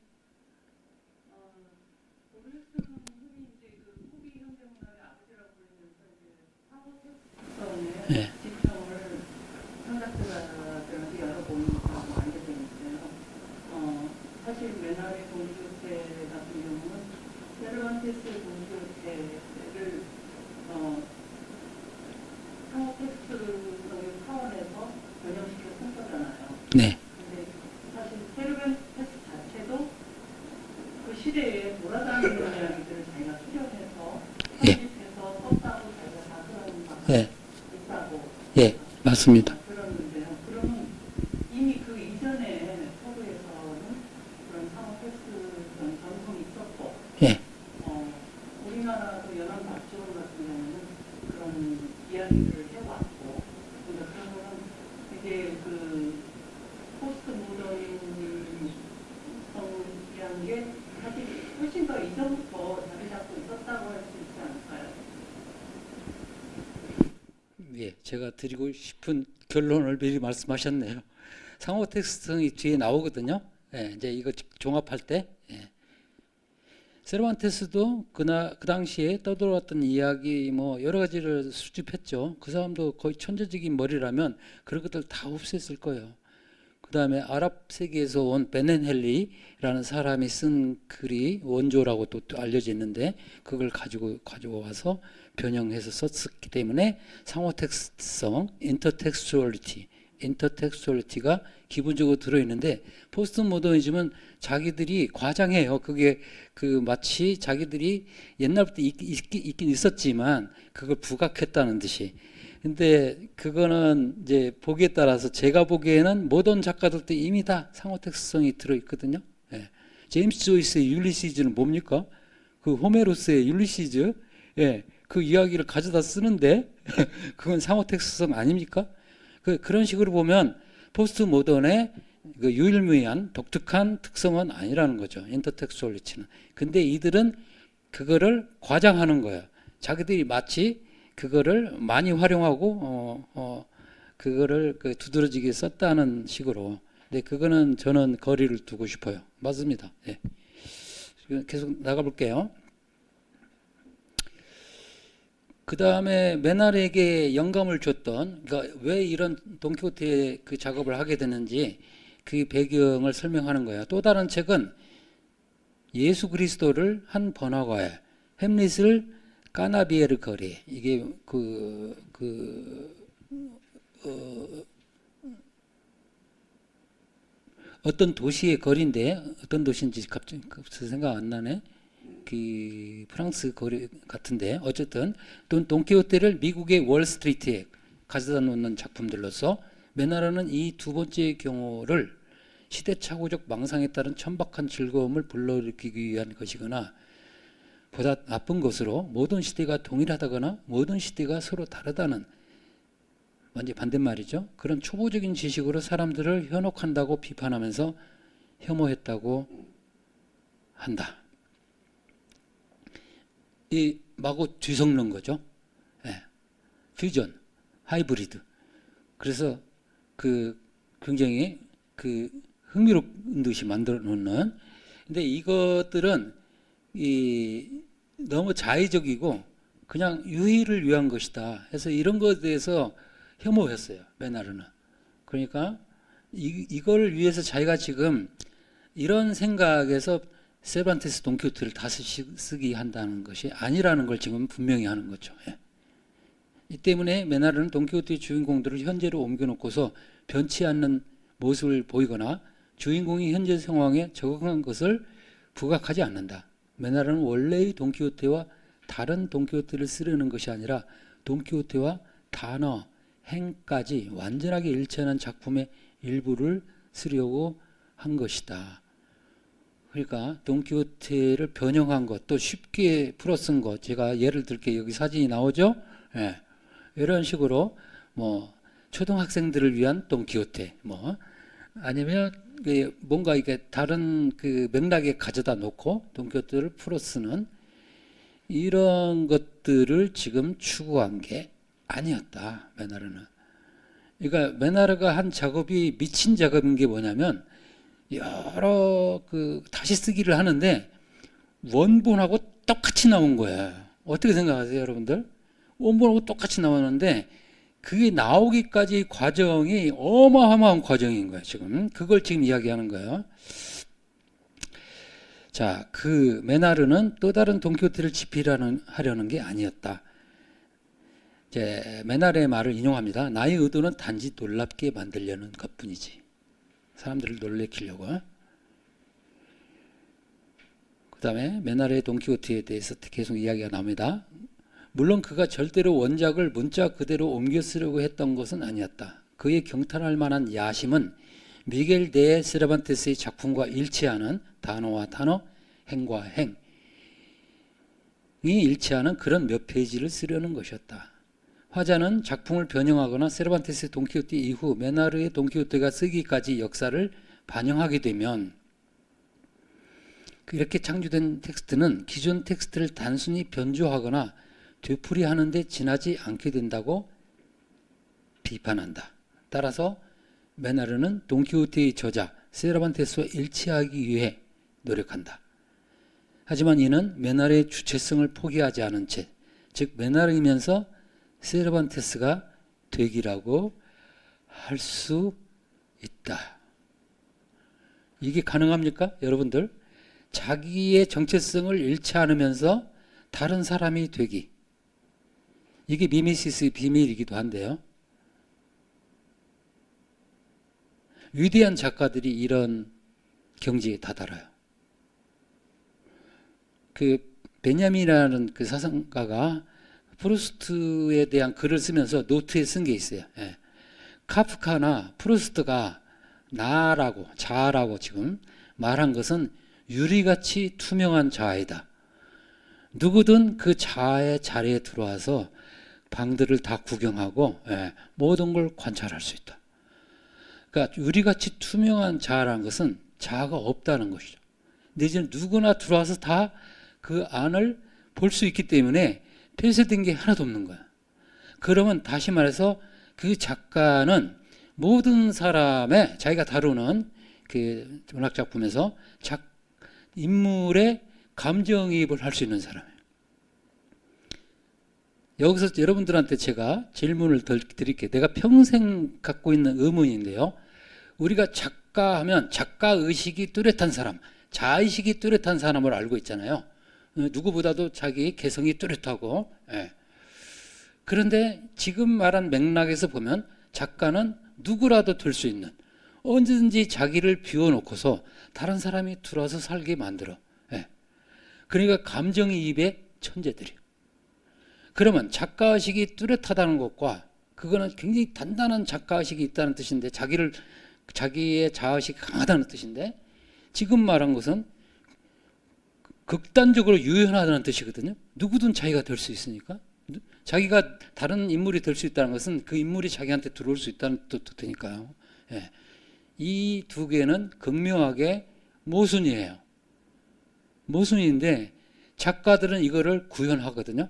예, 사실 메나의 동기호테 같은 경우는 세르반테스 동기호테를 상호 텍스트적인 차원에서 변형시켜 쓴 거잖아요. 네, 근데 사실 세르반테스 자체도 그 시대에 돌아다니는 이야기들을 자기가 수령해서 예, 편집해서 썼다고 자기가 자수하는 바가 예, 있다고 예, 맞습니다. 들었는데요. 그러면 이미 그 이전에 서구에서는 그런 상호 텍스트 전통이 있었고, 예, 우리나라도 연안 박지원 같은 경우는 그런 이야기들을 해왔고, 그러니까 그러면 이게 그 포스트 모더니즘성이라는 게 사실 훨씬 더 이전부터 자리 잡고 있었다고 할 수 있지 않을까요? 예, 제가 드리고 싶은 결론을 미리 말씀하셨네요. 상호 텍스트성이 뒤에 나오거든요. 예, 이제 이거 종합할 때 예. 세르반테스도 그 당시에 떠돌았던 이야기 뭐 여러 가지를 수집했죠. 그 사람도 거의 천재적인 머리라면 그런 것들 다 흡수했을 거예요. 그 다음에 아랍 세계에서 온 베넨 헬리라는 사람이 쓴 글이 원조라고 또 알려져 있는데 그걸 가지고 와서 변형해서 썼기 때문에 상호 텍스트성, 인터텍스추얼리티가 기본적으로 들어있는데 포스트 모더니즘은 자기들이 과장해요. 그게 그 마치 자기들이 옛날부터 있긴 있었지만 그걸 부각했다는 듯이. 근데 그거는 이제 보기에 따라서 제가 보기에는 모던 작가들도 이미 다 상호 텍스트성이 들어있거든요. 예. 제임스 조이스의 율리시즈는 뭡니까? 그 호메로스의 율리시즈, 예, 그 이야기를 가져다 쓰는데 그건 상호 텍스트성 아닙니까? 그런 식으로 보면 포스트 모던의 그 유일무이한 독특한 특성은 아니라는 거죠. 인터텍스추얼리티는. 근데 이들은 그거를 과장하는 거예요. 자기들이 마치 그거를 많이 활용하고 그거를 그 두드러지게 썼다는 식으로. 근데 그거는 저는 거리를 두고 싶어요. 맞습니다. 예. 계속 나가볼게요. 그 다음에 메날에게 영감을 줬던, 그러니까 왜 이런 돈키호테의 그 작업을 하게 됐는지 그 배경을 설명하는 거예요. 또 다른 책은 예수 그리스도를 한 번화가에 햄릿을 까나비에르 거리, 이게 어떤 도시의 거리인데 어떤 도시인지 갑자기 생각 안 나네. 그 프랑스 거리 같은데 어쨌든 돈키호테를 미국의 월스트리트에 가져다 놓는 작품들로서 메나르는 이 두 번째 경우를 시대착오적 망상에 따른 천박한 즐거움을 불러일으키기 위한 것이거나 보다 나쁜 것으로 모든 시대가 동일하다거나 모든 시대가 서로 다르다는 완전 반대말이죠. 그런 초보적인 지식으로 사람들을 현혹한다고 비판하면서 혐오했다고 한다. 이 마구 뒤섞는 거죠. 예. 퓨전, 하이브리드. 그래서 그 굉장히 그 흥미로운 듯이 만들어 놓는. 근데 이것들은 너무 자의적이고 그냥 유희를 위한 것이다 해서 이런 것에 대해서 혐오했어요. 메나르는. 그러니까 이걸 위해서 자기가 지금 이런 생각에서 세르반테스 돈키호테를 다시 쓰기 한다는 것이 아니라는 걸 지금 분명히 하는 거죠. 예. 이 때문에 메나르는 돈키호테의 주인공들을 현재로 옮겨놓고서 변치 않는 모습을 보이거나 주인공이 현재 상황에 적응한 것을 부각하지 않는다. 메나르는 원래의 돈키호테와 다른 돈키호테를 쓰려는 것이 아니라 돈키호테와 단어, 행까지 완전하게 일치하는 작품의 일부를 쓰려고 한 것이다. 그러니까 돈키호테를 변형한 것, 또 쉽게 풀어 쓴 것, 제가 예를 들게 여기 사진이 나오죠. 예. 이런 식으로 뭐 초등학생들을 위한 돈키호테, 뭐 아니면 뭔가 이게 다른 그 맥락에 가져다 놓고 동교들을 풀어 쓰는 이런 것들을 지금 추구한 게 아니었다. 메나르는. 그러니까 메나르가 한 작업이 미친 작업인 게 뭐냐면 여러 그 다시 쓰기를 하는데 원본하고 똑같이 나온 거예요. 어떻게 생각하세요, 여러분들? 원본하고 똑같이 나오는데 그게 나오기까지 과정이 어마어마한 과정인 거예요, 지금. 그걸 지금 이야기하는 거예요. 자, 그 메나르는 또 다른 돈키호테를 집필하려는 게 아니었다. 이제 메나르의 말을 인용합니다. 나의 의도는 단지 놀랍게 만들려는 것뿐이지. 사람들을 놀래키려고. 그 다음에 메나르의 돈키호테에 대해서 계속 이야기가 나옵니다. 물론 그가 절대로 원작을 문자 그대로 옮겨 쓰려고 했던 것은 아니었다. 그의 경탄할 만한 야심은 미겔 데 세르반테스의 작품과 일치하는 단어와 단어, 행과 행이 일치하는 그런 몇 페이지를 쓰려는 것이었다. 화자는 작품을 변형하거나 세르반테스의 돈키호테 이후 메나르의 돈키호테가 쓰기까지 역사를 반영하게 되면 이렇게 창조된 텍스트는 기존 텍스트를 단순히 변조하거나 되풀이하는 데 지나지 않게 된다고 비판한다. 따라서 메나르는 돈키호테의 저자 세르반테스와 일치하기 위해 노력한다. 하지만 이는 메나르의 주체성을 포기하지 않은 채, 즉 메나르이면서 세르반테스가 되기라고 할 수 있다. 이게 가능합니까? 여러분들? 자기의 정체성을 잃지 않으면서 다른 사람이 되기. 이게 미메시스의 비밀이기도 한데요. 위대한 작가들이 이런 경지에 다다라요. 그 베냐민이라는 그 사상가가 프루스트에 대한 글을 쓰면서 노트에 쓴 게 있어요. 예. 카프카나 프루스트가 나라고 자아라고 지금 말한 것은 유리같이 투명한 자아이다. 누구든 그 자아의 자리에 들어와서 방들을 다 구경하고 모든 걸 관찰할 수 있다. 그러니까 유리같이 투명한 자아라는 것은 자아가 없다는 것이죠. 근데 이제 누구나 들어와서 다 그 안을 볼 수 있기 때문에 폐쇄된 게 하나도 없는 거야. 그러면 다시 말해서 그 작가는 모든 사람의 자기가 다루는 그 문학작품에서 인물의 감정이입을 할 수 있는 사람이에요. 여기서 여러분들한테 제가 질문을 드릴게요. 내가 평생 갖고 있는 의문인데요. 우리가 작가하면 작가의식이 뚜렷한 사람, 자의식이 뚜렷한 사람을 알고 있잖아요. 누구보다도 자기 개성이 뚜렷하고. 그런데 지금 말한 맥락에서 보면 작가는 누구라도 될 수 있는, 언제든지 자기를 비워놓고서 다른 사람이 들어와서 살게 만들어. 그러니까 감정이입의 천재들이에요. 그러면 작가의식이 뚜렷하다는 것과 그거는 굉장히 단단한 작가의식이 있다는 뜻인데, 자기의 자아의식이 강하다는 뜻인데, 지금 말한 것은 극단적으로 유연하다는 뜻이거든요. 누구든 자기가 될 수 있으니까. 자기가 다른 인물이 될 수 있다는 것은 그 인물이 자기한테 들어올 수 있다는 뜻이니까요. 이 두 개는 극명하게 모순이에요. 모순인데 작가들은 이거를 구현하거든요.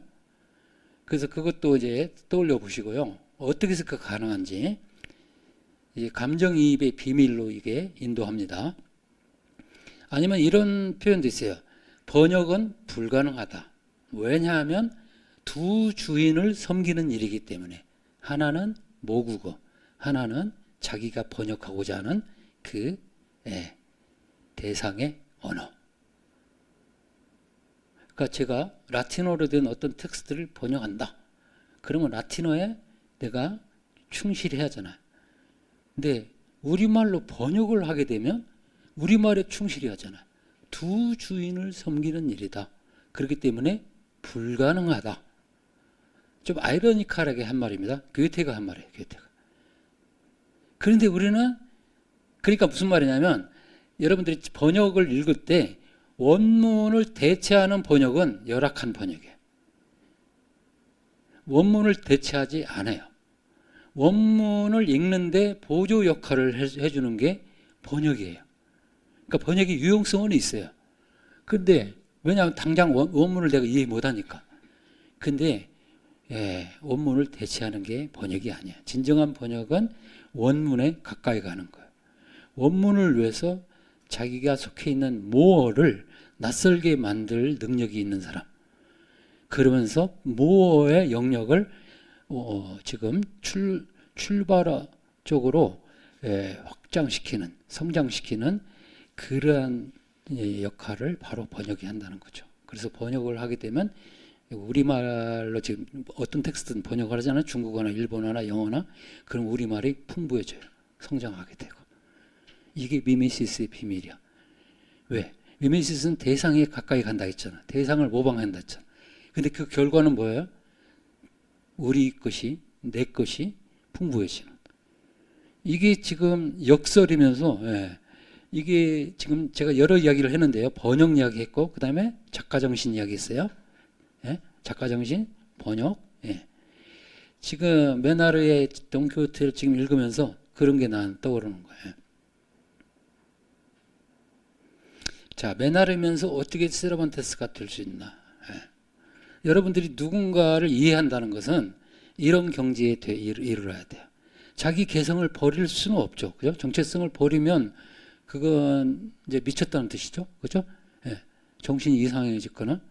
그래서 그것도 이제 떠올려 보시고요. 어떻게 해서 그 가능한지. 감정이입의 비밀로 이게 인도합니다. 아니면 이런 표현도 있어요. 번역은 불가능하다. 왜냐하면 두 주인을 섬기는 일이기 때문에. 하나는 모국어, 하나는 자기가 번역하고자 하는 그 대상의 언어. 그러니까 제가 라틴어로 된 어떤 텍스트를 번역한다. 그러면 라틴어에 내가 충실해야 하잖아요. 근데 우리말로 번역을 하게 되면 우리말에 충실해야 하잖아요. 두 주인을 섬기는 일이다. 그렇기 때문에 불가능하다. 좀 아이러니컬하게 한 말입니다. 괴테가 한 말이에요. 괴테가. 그런데 우리는 그러니까 무슨 말이냐면 여러분들이 번역을 읽을 때 원문을 대체하는 번역은 열악한 번역이에요. 원문을 대체하지 않아요. 원문을 읽는데 보조 역할을 해주는 게 번역이에요. 그러니까 번역의 유용성은 있어요. 근데 왜냐하면 당장 원문을 내가 이해 못하니까. 근데 원문을 대체하는 게 번역이 아니야. 진정한 번역은 원문에 가까이 가는 거예요. 원문을 위해서 자기가 속해 있는 모어를 낯설게 만들 능력이 있는 사람. 그러면서 모어의 영역을 지금 출발화 쪽으로 확장시키는, 성장시키는 그러한 역할을 바로 번역이 한다는 거죠. 그래서 번역을 하게 되면 우리말로 지금 어떤 텍스트는 번역을 하잖아요. 중국어나 일본어나 영어나. 그럼 우리말이 풍부해져요. 성장하게 되고. 이게 미메시스의 비밀이야. 왜? 미메시스는 대상에 가까이 간다 했잖아. 대상을 모방한다 했잖아. 근데 그 결과는 뭐예요? 우리 것이, 내 것이 풍부해지는. 이게 지금 역설이면서 이게 지금 제가 여러 이야기를 했는데요. 번역 이야기 했고 그 다음에 작가정신 이야기 했어요. 작가정신, 번역. 지금 메나르의 돈키호테를 지금 읽으면서 그런 게 난 떠오르는 거예요. 자, 메나르면서 어떻게 세르반테스가 될 수 있나? 여러분들이 누군가를 이해한다는 것은 이런 경지에 이르러야 돼요. 자기 개성을 버릴 수는 없죠. 그죠? 정체성을 버리면 그건 이제 미쳤다는 뜻이죠. 그죠? 정신이 이상해졌거나,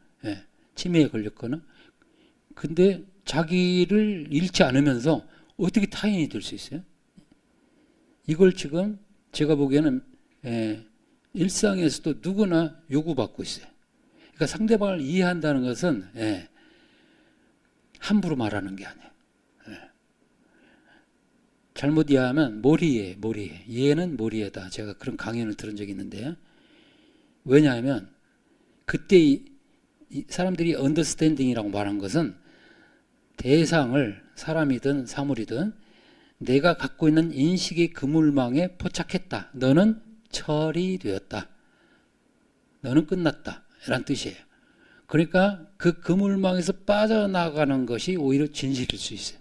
치매에 걸렸거나. 근데 자기를 잃지 않으면서 어떻게 타인이 될 수 있어요? 이걸 지금 제가 보기에는 일상에서도 누구나 요구받고 있어요. 그러니까 상대방을 이해한다는 것은 함부로 말하는 게 아니에요. 잘못 이해하면 몰이해. 이해는 몰이해다. 제가 그런 강연을 들은 적이 있는데 왜냐하면 그때 사람들이 언더스탠딩이라고 말한 것은 대상을 사람이든 사물이든 내가 갖고 있는 인식의 그물망에 포착했다. 너는 처리되었다. 너는 끝났다. 이란 뜻이에요. 그러니까 그 그물망에서 빠져나가는 것이 오히려 진실일 수 있어요.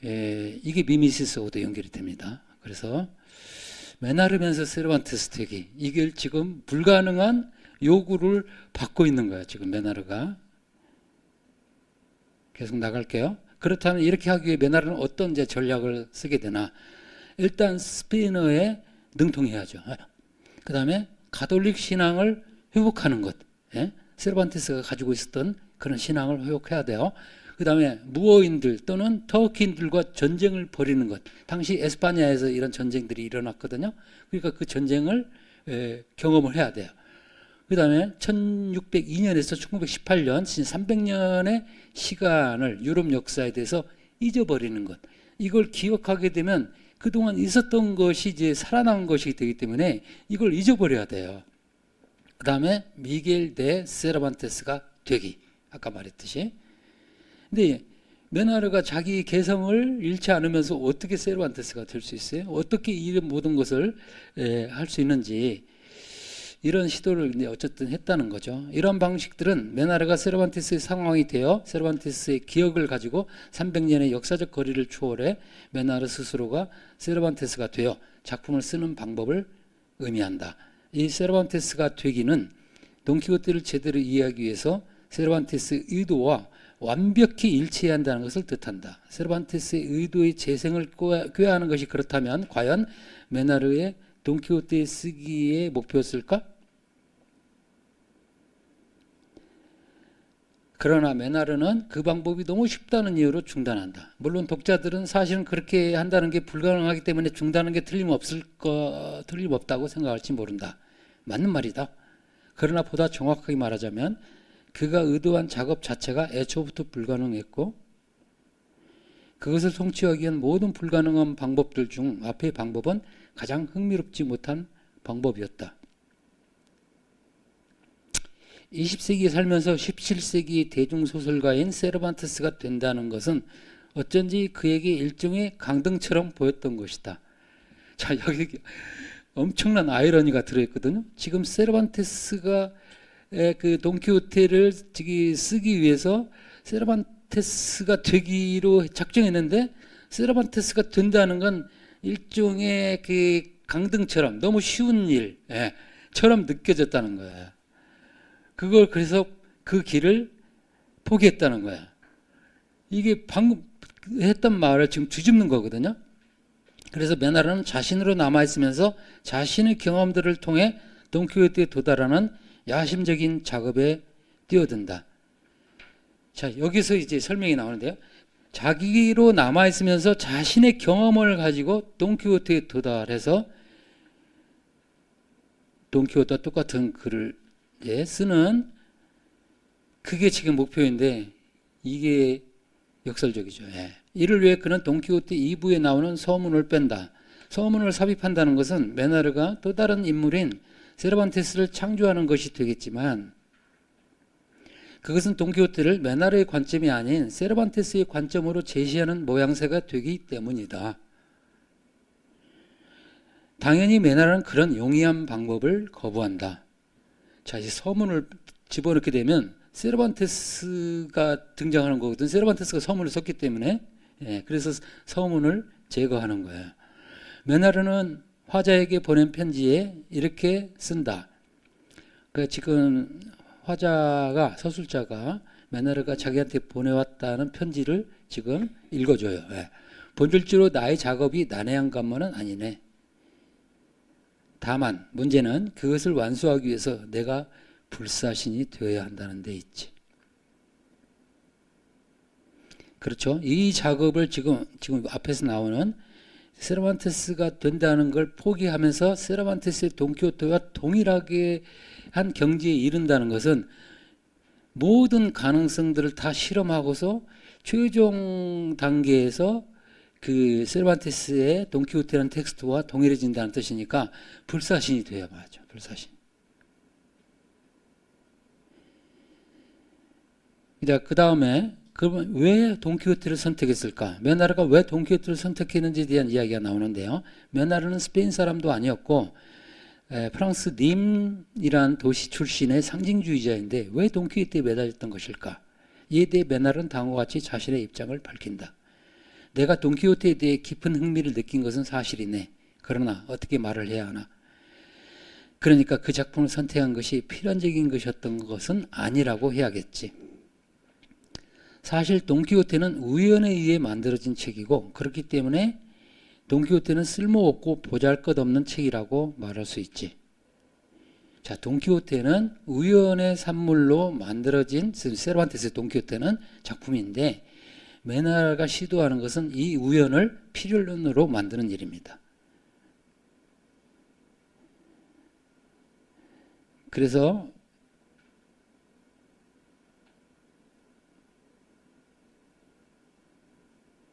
이게 미미시스하고도 연결이 됩니다. 그래서 메나르면서 세르반테스 되기, 이게 지금 불가능한 요구를 받고 있는 거예요. 지금 메나르가. 계속 나갈게요. 그렇다면 이렇게 하기 위해 메나르는 어떤 이제 전략을 쓰게 되나? 일단 스페인어에 능통해야죠. 그 다음에 가톨릭 신앙을 회복하는 것. 세르반테스가 가지고 있었던 그런 신앙을 회복해야 돼요. 그 다음에 무어인들 또는 터키인들과 전쟁을 벌이는 것. 당시 에스파냐에서 이런 전쟁들이 일어났거든요. 그러니까 그 전쟁을 경험을 해야 돼요. 그 다음에 1602년에서 1918년 300년의 시간을 유럽 역사에 대해서 잊어버리는 것. 이걸 기억하게 되면 그동안 있었던 것이 이제 살아난 것이 되기 때문에 이걸 잊어버려야 돼요. 그 다음에 미겔 데 세르반테스가 되기. 아까 말했듯이. 근데 메나르가 자기 개성을 잃지 않으면서 어떻게 세르반테스가 될 수 있어요? 어떻게 이 모든 것을 할 수 있는지 이런 시도를 이제 어쨌든 했다는 거죠. 이런 방식들은 메나르가 세르반테스의 상황이 되어 세르반테스의 기억을 가지고 300년의 역사적 거리를 추월해 메나르 스스로가 세르반테스가 되어 작품을 쓰는 방법을 의미한다. 이 세르반테스가 되기는 돈키호테를 제대로 이해하기 위해서 세르반테스의 의도와 완벽히 일치해야 한다는 것을 뜻한다. 세르반테스의 의도의 재생을 꾀하는 것이 그렇다면 과연 메나르의 돈키호테 쓰기의 목표였을까? 그러나 메나르는 그 방법이 너무 쉽다는 이유로 중단한다. 물론 독자들은 사실은 그렇게 한다는 게 불가능하기 때문에 중단하는 게 틀림없다고 생각할지 모른다. 맞는 말이다. 그러나 보다 정확하게 말하자면 그가 의도한 작업 자체가 애초부터 불가능했고 그것을 성취하기 위한 모든 불가능한 방법들 중 앞의 방법은 가장 흥미롭지 못한 방법이었다. 20세기에 살면서 17세기 대중소설가인 세르반테스가 된다는 것은 어쩐지 그에게 일종의 강등처럼 보였던 것이다. 자, 여기 엄청난 아이러니가 들어있거든요. 지금 세르반테스가 그 돈키호테를 쓰기 위해서 세르반테스가 되기로 작정했는데 세르반테스가 된다는 건 일종의 그 강등처럼 너무 쉬운 일처럼 느껴졌다는 거예요. 그걸 그래서 그 길을 포기했다는 거야. 이게 방금 했던 말을 지금 뒤집는 거거든요. 그래서 메나르는 자신으로 남아있으면서 자신의 경험들을 통해 돈키호테에 도달하는 야심적인 작업에 뛰어든다. 자, 여기서 이제 설명이 나오는데요. 자기로 남아있으면서 자신의 경험을 가지고 돈키호테에 도달해서 돈키호테와 똑같은 글을 쓰는 그게 지금 목표인데 이게 역설적이죠. 이를 위해 그는 돈키호테 2부에 나오는 서문을 뺀다. 서문을 삽입한다는 것은 메나르가 또 다른 인물인 세르반테스를 창조하는 것이 되겠지만 그것은 돈키호테를 메나르의 관점이 아닌 세르반테스의 관점으로 제시하는 모양새가 되기 때문이다. 당연히 메나르는 그런 용이한 방법을 거부한다. 자, 이 서문을 집어넣게 되면 세르반테스가 등장하는 거거든. 세르반테스가 서문을 썼기 때문에 그래서 서문을 제거하는 거예요. 메나르는 화자에게 보낸 편지에 이렇게 쓴다. 그 지금 화자가 서술자가 메나르가 자기한테 보내왔다는 편지를 지금 읽어줘요. 본질적으로 나의 작업이 난해한 것만은 아니네. 다만 문제는 그것을 완수하기 위해서 내가 불사신이 되어야 한다는 데 있지. 그렇죠? 이 작업을 지금 앞에서 나오는 세르반테스가 된다는 걸 포기하면서 세르반테스의 돈키호테와 동일하게 한 경지에 이른다는 것은 모든 가능성들을 다 실험하고서 최종 단계에서 그 세르반테스의 돈키호테라는 텍스트와 동일해진다는 뜻이니까 불사신이 돼야 맞죠. 불사신. 그 다음에 그러면 왜 돈키호테를 선택했을까? 메나르가 왜 돈키호테를 선택했는지에 대한 이야기가 나오는데요. 메나르는 스페인 사람도 아니었고 프랑스 님이란 도시 출신의 상징주의자인데 왜 돈키호테에 매달렸던 것일까? 이에 대해 메나르는 다음과 같이 자신의 입장을 밝힌다. 내가 돈키호테에 대해 깊은 흥미를 느낀 것은 사실이네. 그러나 어떻게 말을 해야 하나? 그러니까 그 작품을 선택한 것이 필연적인 것이었던 것은 아니라고 해야겠지. 사실 돈키호테는 우연에 의해 만들어진 책이고 그렇기 때문에 돈키호테는 쓸모없고 보잘것없는 책이라고 말할 수 있지. 자, 돈키호테는 우연의 산물로 만들어진 세르반테스의 돈키호테는 작품인데 메나르가 시도하는 것은 이 우연을 필연으로 만드는 일입니다. 그래서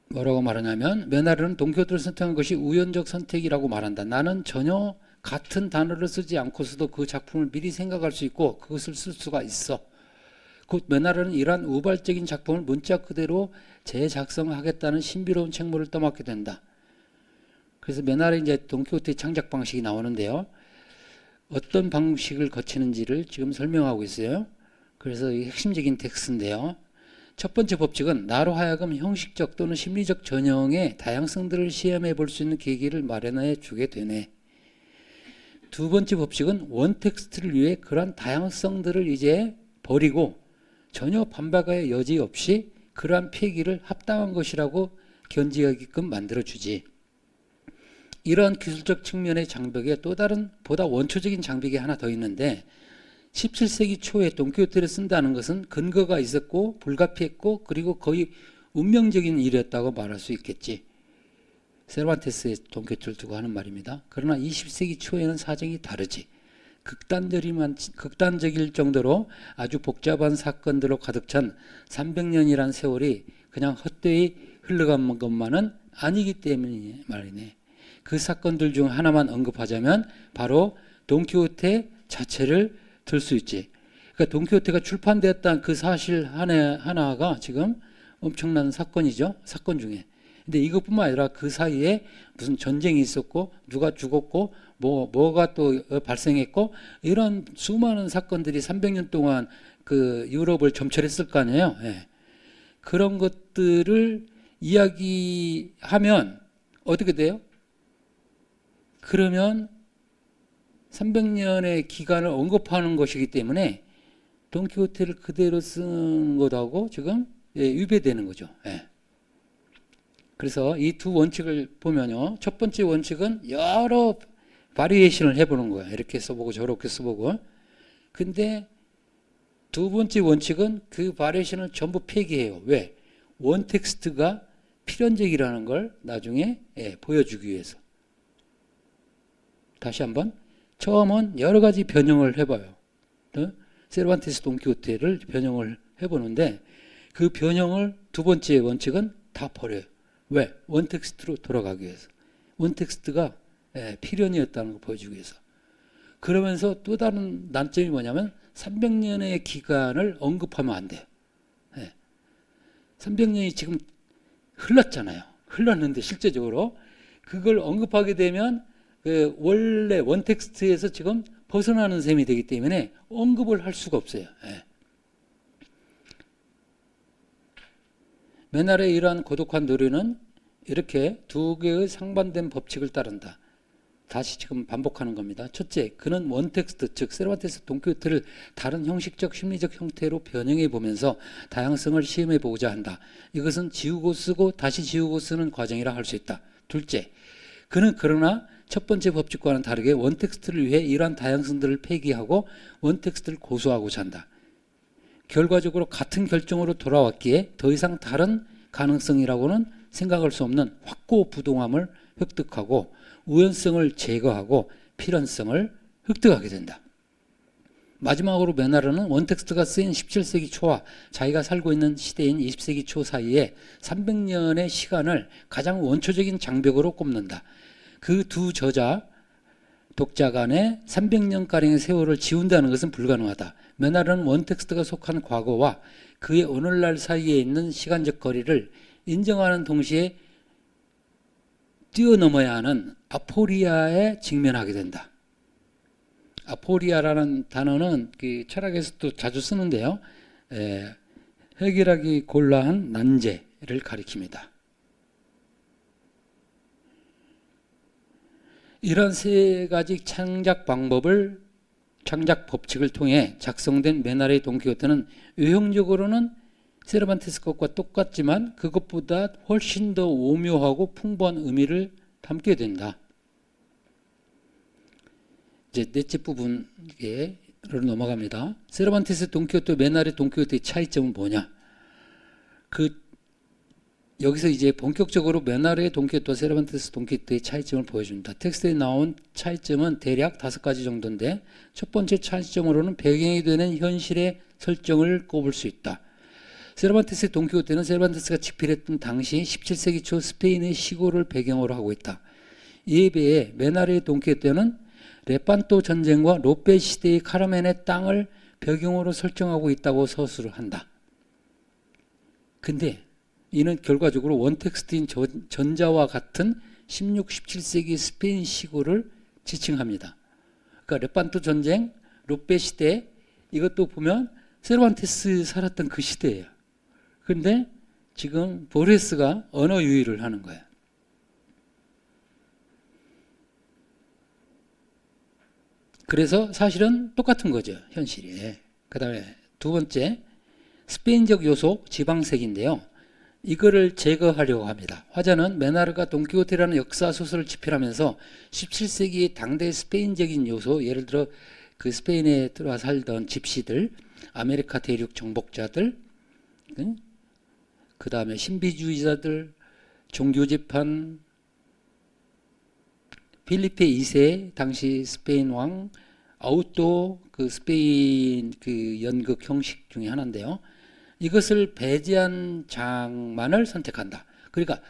뭐라고 말하냐면 메나르는 돈키호테를 선택한 것이 우연적 선택이라고 말한다. 나는 전혀 같은 단어를 쓰지 않고서도 그 작품을 미리 생각할 수 있고 그것을 쓸 수가 있어. 곧 메나르는 이러한 우발적인 작품을 문자 그대로 재작성하겠다는 신비로운 책무를 떠맡게 된다. 그래서 메나르의 이제 돈키호테의 창작 방식이 나오는데요. 어떤 방식을 거치는지를 지금 설명하고 있어요. 그래서 이 핵심적인 텍스트인데요. 첫 번째 법칙은 나로 하여금 형식적 또는 심리적 전형의 다양성들을 시험해 볼 수 있는 계기를 마련해 주게 되네. 두 번째 법칙은 원텍스트를 위해 그러한 다양성들을 이제 버리고 전혀 반박의 여지 없이 그러한 폐기를 합당한 것이라고 견지하게끔 만들어주지. 이러한 기술적 측면의 장벽에 또 다른 보다 원초적인 장벽이 하나 더 있는데 17세기 초에 돈키호테를 쓴다는 것은 근거가 있었고 불가피했고 그리고 거의 운명적인 일이었다고 말할 수 있겠지. 세르반테스의 돈키호테를 두고 하는 말입니다. 그러나 20세기 초에는 사정이 다르지. 극단적일 정도로 아주 복잡한 사건들로 가득 찬 300년이란 세월이 그냥 헛되이 흘러간 것만은 아니기 때문에 말이네. 그 사건들 중 하나만 언급하자면 바로 돈키호테 자체를 들 수 있지. 그러니까 돈키호테가 출판되었다는 그 사실 하나가 지금 엄청난 사건이죠. 사건 중에. 근데 이것뿐만 아니라 그 사이에 무슨 전쟁이 있었고 누가 죽었고 뭐가 또 발생했고 이런 수많은 사건들이 300년 동안 그 유럽을 점철했을 거 아니에요. 그런 것들을 이야기하면 어떻게 돼요? 그러면 300년의 기간을 언급하는 것이기 때문에 돈키호테를 그대로 쓴 것하고 지금 위배되는 거죠. 예. 그래서 이 두 원칙을 보면요. 첫 번째 원칙은 여러 바리에이션을 해보는 거야. 이렇게 써보고 저렇게 써보고. 근데 두 번째 원칙은 그 바리에이션을 전부 폐기해요. 왜? 원텍스트가 필연적이라는 걸 나중에 보여주기 위해서. 다시 한번. 처음은 여러 가지 변형을 해봐요. 세르반테스 돈키호테를 변형을 해보는데 그 변형을 두 번째 원칙은 다 버려요. 왜? 원텍스트로 돌아가기 위해서. 원텍스트가 필연이었다는 걸 보여주기 위해서. 그러면서 또 다른 난점이 뭐냐면 300년의 기간을 언급하면 안 돼요. 300년이 지금 흘렀잖아요. 흘렀는데 실제적으로 그걸 언급하게 되면 원래 원텍스트에서 지금 벗어나는 셈이 되기 때문에 언급을 할 수가 없어요. 메날의 이러한 고독한 노래는 이렇게 두 개의 상반된 법칙을 따른다. 다시 지금 반복하는 겁니다. 첫째, 그는 원텍스트, 즉 세르반테스 돈키호테를 다른 형식적 심리적 형태로 변형해 보면서 다양성을 시험해 보고자 한다. 이것은 지우고 쓰고 다시 지우고 쓰는 과정이라 할 수 있다. 둘째, 그는 그러나 첫 번째 법칙과는 다르게 원텍스트를 위해 이러한 다양성들을 폐기하고 원텍스트를 고수하고자 한다. 결과적으로 같은 결정으로 돌아왔기에 더 이상 다른 가능성이라고는 생각할 수 없는 확고부동함을 획득하고 우연성을 제거하고 필연성을 획득하게 된다. 마지막으로 메나르는 원텍스트가 쓰인 17세기 초와 자기가 살고 있는 시대인 20세기 초 사이에 300년의 시간을 가장 원초적인 장벽으로 꼽는다. 그 두 저자, 독자 간의 300년가량의 세월을 지운다는 것은 불가능하다. 메나르는 원텍스트가 속한 과거와 그의 오늘날 사이에 있는 시간적 거리를 인정하는 동시에 뛰어넘어야 하는 아포리아에 직면하게 된다. 아포리아라는 단어는 그 철학에서도 자주 쓰는데요. 해결하기 곤란한 난제를 가리킵니다. 이런 세 가지 창작 법칙을 통해 작성된 메나르의 돈키호테는 외형적으로는 세르반테스 것과 똑같지만 그것보다 훨씬 더 오묘하고 풍부한 의미를 담게 된다. 이제 넷째 부분으로 넘어갑니다. 세르반테스 돈키호테, 메나르의 돈키호테의 차이점은 뭐냐? 여기서 이제 본격적으로 메나르의 돈키호테와 세르반테스 돈키호테의 차이점을 보여줍니다. 텍스트에 나온 차이점은 대략 5가지 정도인데 첫 번째 차이점으로는 배경이 되는 현실의 설정을 꼽을 수 있다. 세르반테스의 돈키호테는 세르반테스가 집필했던 당시 17세기 초 스페인의 시골을 배경으로 하고 있다. 이에 비해 메나르의 돈키호테는 레판토 전쟁과 로페 시대의 카르멘의 땅을 배경으로 설정하고 있다고 서술을 한다. 근데 이는 결과적으로 원텍스트인 전자와 같은 16, 17세기 스페인 시골을 지칭합니다. 그러니까 레판토 전쟁, 로페 시대 이것도 보면 세르반테스 살았던 그 시대예요. 그런데 지금 보레스가 언어 유희를 하는 거예요. 그래서 사실은 똑같은 거죠, 현실이. 그 다음에 두 번째, 스페인적 요소 지방색인데요. 이거를 제거하려고 합니다. 화자는 메나르가 돈키호테라는 역사 소설을 집필하면서 17세기의 당대 스페인적인 요소, 예를 들어 그 스페인에 들어와 살던 집시들, 아메리카 대륙 정복자들, 그 다음에 신비주의자들, 종교재판, 필리페 2세 당시 스페인 왕, 아우토 그 스페인 그 연극 형식 중에 하나인데요. 이것을 배제한 장만을 선택한다. 그러니까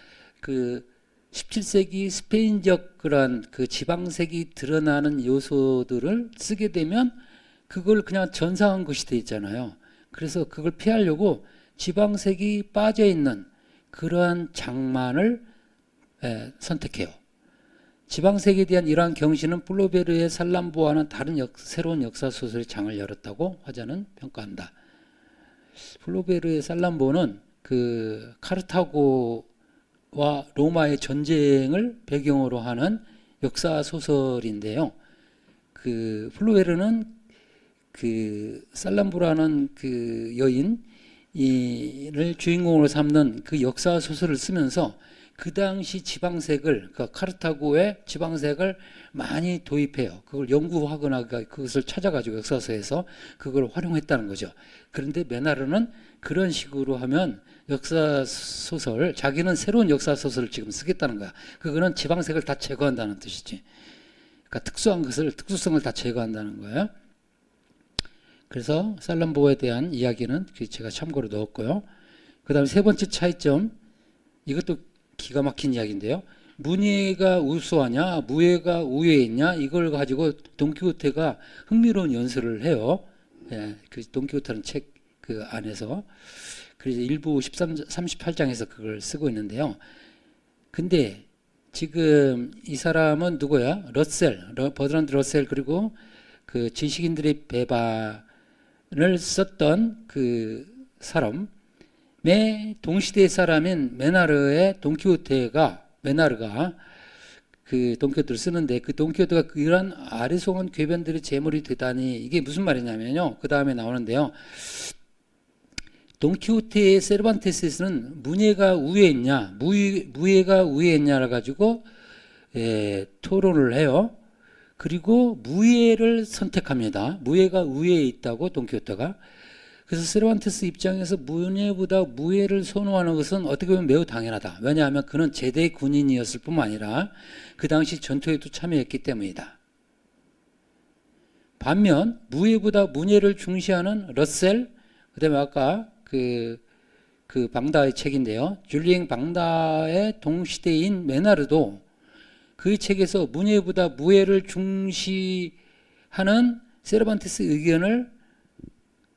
그 17세기 스페인적 그런 그 지방색이 드러나는 요소들을 쓰게 되면 그걸 그냥 전사한 것이 돼 있잖아요. 그래서 그걸 피하려고 지방색이 빠져 있는 그러한 장만을 선택해요. 지방색에 대한 이러한 경신은 플로베르의 살람보와는 다른 새로운 역사 소설의 장을 열었다고 화자는 평가한다. 플로베르의 살람보는 그 카르타고와 로마의 전쟁을 배경으로 하는 역사 소설인데요. 그 플루에르는 그 살람부라는 그 여인 이를 주인공으로 삼는 그 역사 소설을 쓰면서 그 당시 지방색을, 그러니까 카르타고의 지방색을 많이 도입해요. 그걸 연구하거나 그것을 찾아가지고 역사서에서 그걸 활용했다는 거죠. 그런데 메나르는 그런 식으로 하면 역사 소설, 자기는 새로운 역사 소설을 지금 쓰겠다는 거야. 그거는 지방색을 다 제거한다는 뜻이지. 그러니까 특수한 것을, 특수성을 다 제거한다는 거예요. 그래서 살람보에 대한 이야기는 제가 참고로 넣었고요. 그 다음에 세 번째 차이점, 이것도 기가 막힌 이야기인데요. 문예가 우수하냐, 무예가 우위에 있냐, 이걸 가지고 돈키호테가 흥미로운 연설을 해요. 예, 그 돈키호테라는 책 그 안에서. 그래서 일부 38장에서 그걸 쓰고 있는데요. 근데 지금 이 사람은 누구야? 버드란드 러셀, 그리고 그 지식인들의 배반을 썼던 그 사람의 동시대 사람인 메나르가 그 돈키호테를 쓰는데, 그 돈키호테가 이러한 아리송한 궤변들의 제물이 되다니, 이게 무슨 말이냐면요. 그 다음에 나오는데요. 돈키호테의 세르반테스는 문예가 우위에 있냐, 무예가 우위에 있냐를 가지고 토론을 해요. 그리고 무예를 선택합니다. 무예가 우위에 있다고 돈키호테가. 그래서 세르반테스 입장에서 문예보다 무예를 선호하는 것은 어떻게 보면 매우 당연하다. 왜냐하면 그는 제대 군인이었을 뿐만 아니라 그 당시 전투에도 참여했기 때문이다. 반면 무예보다 문예를 중시하는 러셀, 그 다음에 아까 그 방다의 책인데요. 줄리엥 방다의 동시대인 메나르도 그 책에서 문예보다 무예를 중시하는 세르반테스 의견을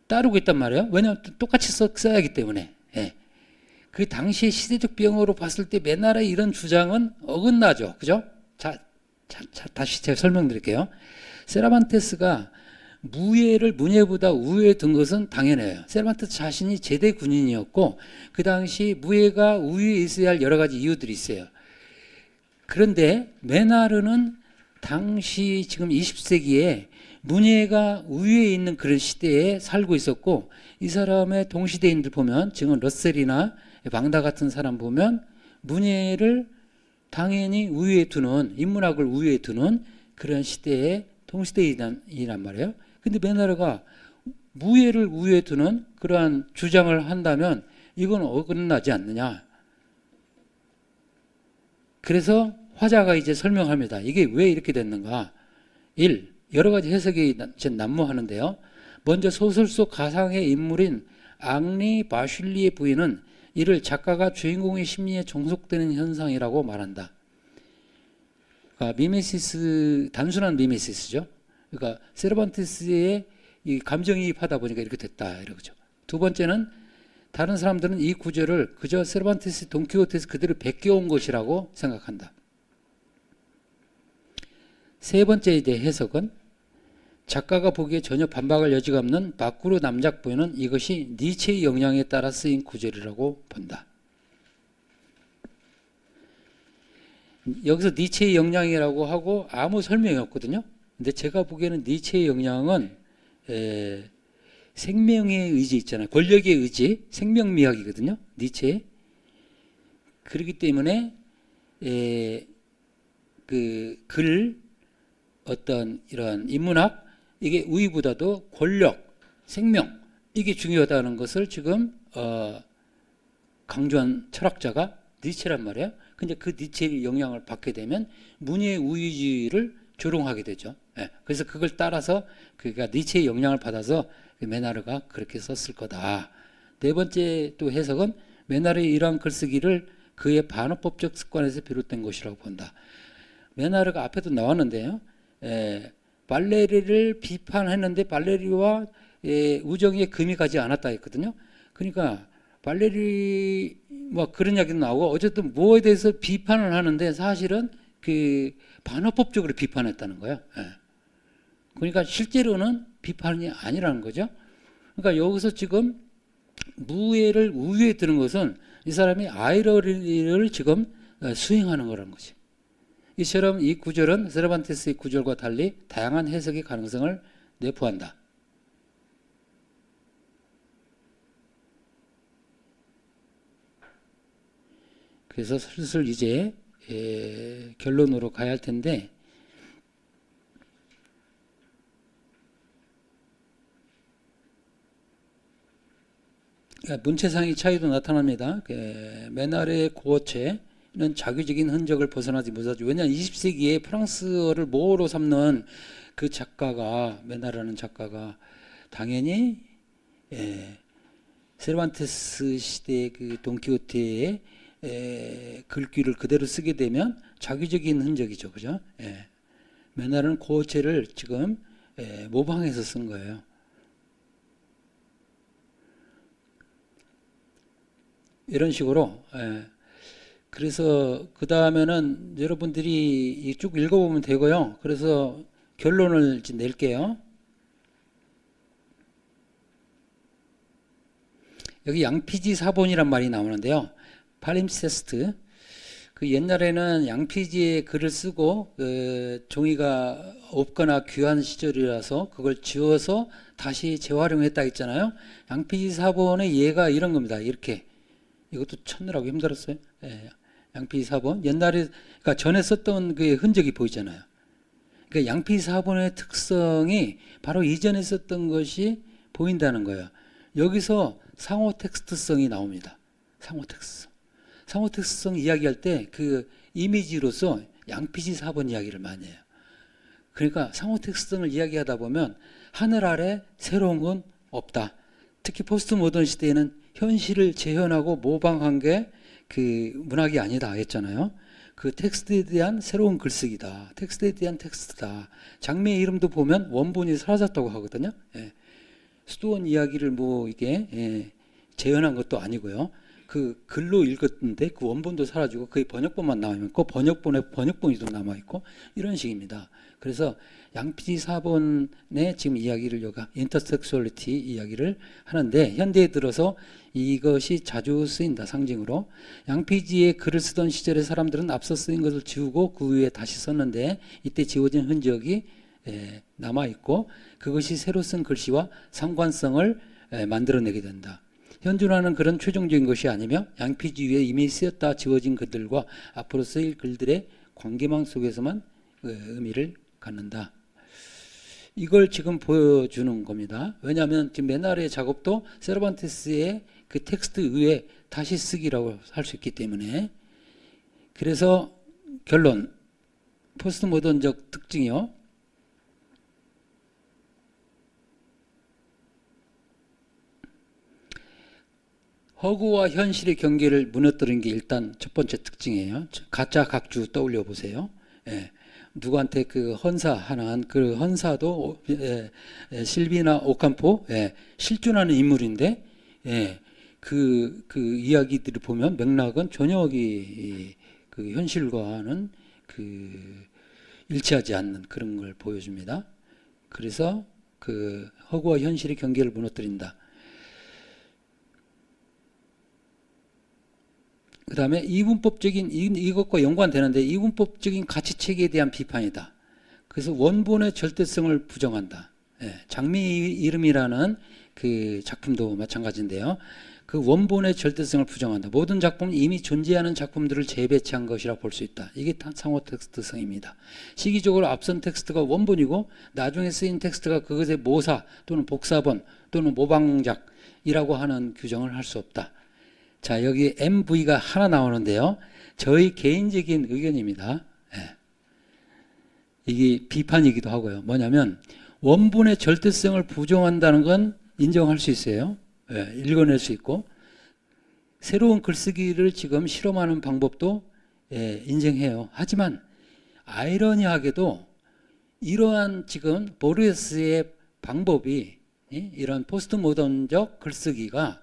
따르고 있단 말이에요. 왜냐하면 똑같이 써야 하기 때문에. 예. 그 당시의 시대적 병으로 봤을 때 메나르의 이런 주장은 어긋나죠. 그죠? 다시 제가 설명드릴게요. 세르반테스가 무예를 문예보다 우위에 둔 것은 당연해요. 세르반테스 자신이 제대 군인이었고 그 당시 무예가 우위에 있어야 할 여러 가지 이유들이 있어요. 그런데 메나르는 당시 지금 20세기에 문예가 우위에 있는 그런 시대에 살고 있었고, 이 사람의 동시대인들 보면 지금 러셀이나 방다 같은 사람 보면 문예를 당연히 우위에 두는, 인문학을 우위에 두는 그런 시대의 동시대이란 말이에요. 근데 메나르가 무예를 우위에 두는 그러한 주장을 한다면 이건 어긋나지 않느냐. 그래서 화자가 이제 설명합니다. 이게 왜 이렇게 됐는가. 1. 여러 가지 해석이 난무하는데요. 먼저 소설 속 가상의 인물인 앙리 바슐리의 부인은 이를 작가가 주인공의 심리에 종속되는 현상이라고 말한다. 그러니까 미메시스, 단순한 미메시스죠. 그러니까 세르반테스의 이 감정이입하다 보니까 이렇게 됐다 이러죠. 두 번째는 다른 사람들은 이 구절을 그저 세르반테스 돈키호테에서 그대로 베껴온 것이라고 생각한다. 세 번째 대해 해석은 작가가 보기에 전혀 반박할 여지가 없는 바쿠르 남작 부인은 이것이 니체의 영향에 따라 쓰인 구절이라고 본다. 여기서 니체의 영향이라고 하고 아무 설명이 없거든요. 근데 제가 보기에는 니체의 영향은 생명의 의지 있잖아요. 권력의 의지, 생명미학이거든요. 니체. 그렇기 때문에 그 글, 어떤 이런 인문학, 이게 우위보다도 권력, 생명, 이게 중요하다는 것을 지금 강조한 철학자가 니체란 말이에요. 근데 그 니체의 영향을 받게 되면 문예의 우위주의를 조롱하게 되죠. 예. 그래서 그걸 따라서 그가 니체의 영향을 받아서 메나르가 그렇게 썼을 거다. 네 번째 또 해석은 메나르의 이러한 글쓰기를 그의 반어법적 습관에서 비롯된 것이라고 본다. 메나르가 앞에도 나왔는데요. 발레리를 비판했는데 발레리와 우정에 금이 가지 않았다 했거든요. 그러니까 발레리 뭐 그런 이야기도 나오고 어쨌든 뭐에 대해서 비판을 하는데 사실은 그 반어법적으로 비판했다는 거예요. 그러니까 실제로는 비판이 아니라는 거죠. 그러니까 여기서 지금 무예를 우위에 드는 것은 이 사람이 아이러니를 지금 수행하는 거라는 거지. 이처럼 이 구절은 세르반테스의 구절과 달리 다양한 해석의 가능성을 내포한다. 그래서 슬슬 이제 결론으로 가야 할 텐데, 문체상의 차이도 나타납니다. 맨 아래의 고어체는 자규적인 흔적을 벗어나지 못하죠. 왜냐하면 20세기에 프랑스어를 모어로 삼는 그 작가가, 메나라는 작가가 당연히 세르반테스 시대의 그 돈키호테의 글귀를 그대로 쓰게 되면 자규적인 흔적이죠, 그죠? 메나라는 고어체를 지금 모방해서 쓴 거예요. 이런 식으로. 그래서 그 다음에는 여러분들이 쭉 읽어보면 되고요. 그래서 결론을 이제 낼게요. 여기 양피지 사본이란 말이 나오는데요. 팔림세스트. 그 옛날에는 양피지에 글을 쓰고 종이가 없거나 귀한 시절이라서 그걸 지워서 다시 재활용했다 했잖아요. 양피지 사본의 예가 이런 겁니다. 이렇게. 이것도 찾느라고 힘들었어요. 양피지 사본. 옛날에, 그러니까 전에 썼던 그 흔적이 보이잖아요. 그러니까 양피지 사본의 특성이 바로 이전에 썼던 것이 보인다는 거예요. 여기서 상호 텍스트성이 나옵니다. 상호 텍스트성. 상호 텍스트성 이야기할 때 그 이미지로서 양피지 사본 이야기를 많이 해요. 그러니까 상호 텍스트성을 이야기하다 보면 하늘 아래 새로운 건 없다. 특히 포스트 모던 시대에는 현실을 재현하고 모방한 게 그 문학이 아니다 했잖아요. 그 텍스트에 대한 새로운 글쓰기다. 텍스트에 대한 텍스트다. 장미의 이름도 보면 원본이 사라졌다고 하거든요. 수도원 이야기를 뭐 이게 재현한 것도 아니고요. 그 글로 읽었는데 그 원본도 사라지고 거의 번역본만 남아있고 번역본이 좀 남아있고 이런 식입니다. 그래서 양피지 사본의 지금 이야기를 여가 인터섹슈얼리티 이야기를 하는데 현대에 들어서 이것이 자주 쓰인다. 상징으로. 양피지에 글을 쓰던 시절의 사람들은 앞서 쓰인 것을 지우고 그 위에 다시 썼는데 이때 지워진 흔적이 남아있고 그것이 새로 쓴 글씨와 상관성을 만들어내게 된다. 현존하는 글은 최종적인 것이 아니며 양피지 위에 이미 쓰였다 지워진 글들과 앞으로 쓰일 글들의 관계망 속에서만 의미를 갖는다. 이걸 지금 보여주는 겁니다. 왜냐하면 지금 맨날의 작업도 세르반테스의 그 텍스트 위에 다시 쓰기라고 할 수 있기 때문에. 그래서 결론, 포스트 모던적 특징이요. 허구와 현실의 경계를 무너뜨리는 게 일단 첫 번째 특징이에요. 가짜 각주 떠올려 보세요. 누구한테 그 헌사하는 그 헌사도 실비나 오캄포 실존하는 인물인데 그 이야기들을 보면 맥락은 전혀 그 현실과는 그 일치하지 않는 그런 걸 보여줍니다. 그래서 그 허구와 현실의 경계를 무너뜨린다. 그 다음에 이분법적인, 이것과 연관되는데 이분법적인 가치체계에 대한 비판이다. 그래서 원본의 절대성을 부정한다. 장미의 이름이라는 그 작품도 마찬가지인데요. 그 원본의 절대성을 부정한다. 모든 작품은 이미 존재하는 작품들을 재배치한 것이라 볼 수 있다. 이게 상호 텍스트성입니다. 시기적으로 앞선 텍스트가 원본이고 나중에 쓰인 텍스트가 그것의 모사 또는 복사본 또는 모방작이라고 하는 규정을 할 수 없다. 자, 여기 MV가 하나 나오는데요. 저희 개인적인 의견입니다. 이게 비판이기도 하고요. 뭐냐면 원본의 절대성을 부정한다는 건 인정할 수 있어요. 읽어낼 수 있고 새로운 글쓰기를 지금 실험하는 방법도 인정해요. 하지만 아이러니하게도 이러한 지금 보르헤스의 방법이 이런 포스트 모던적 글쓰기가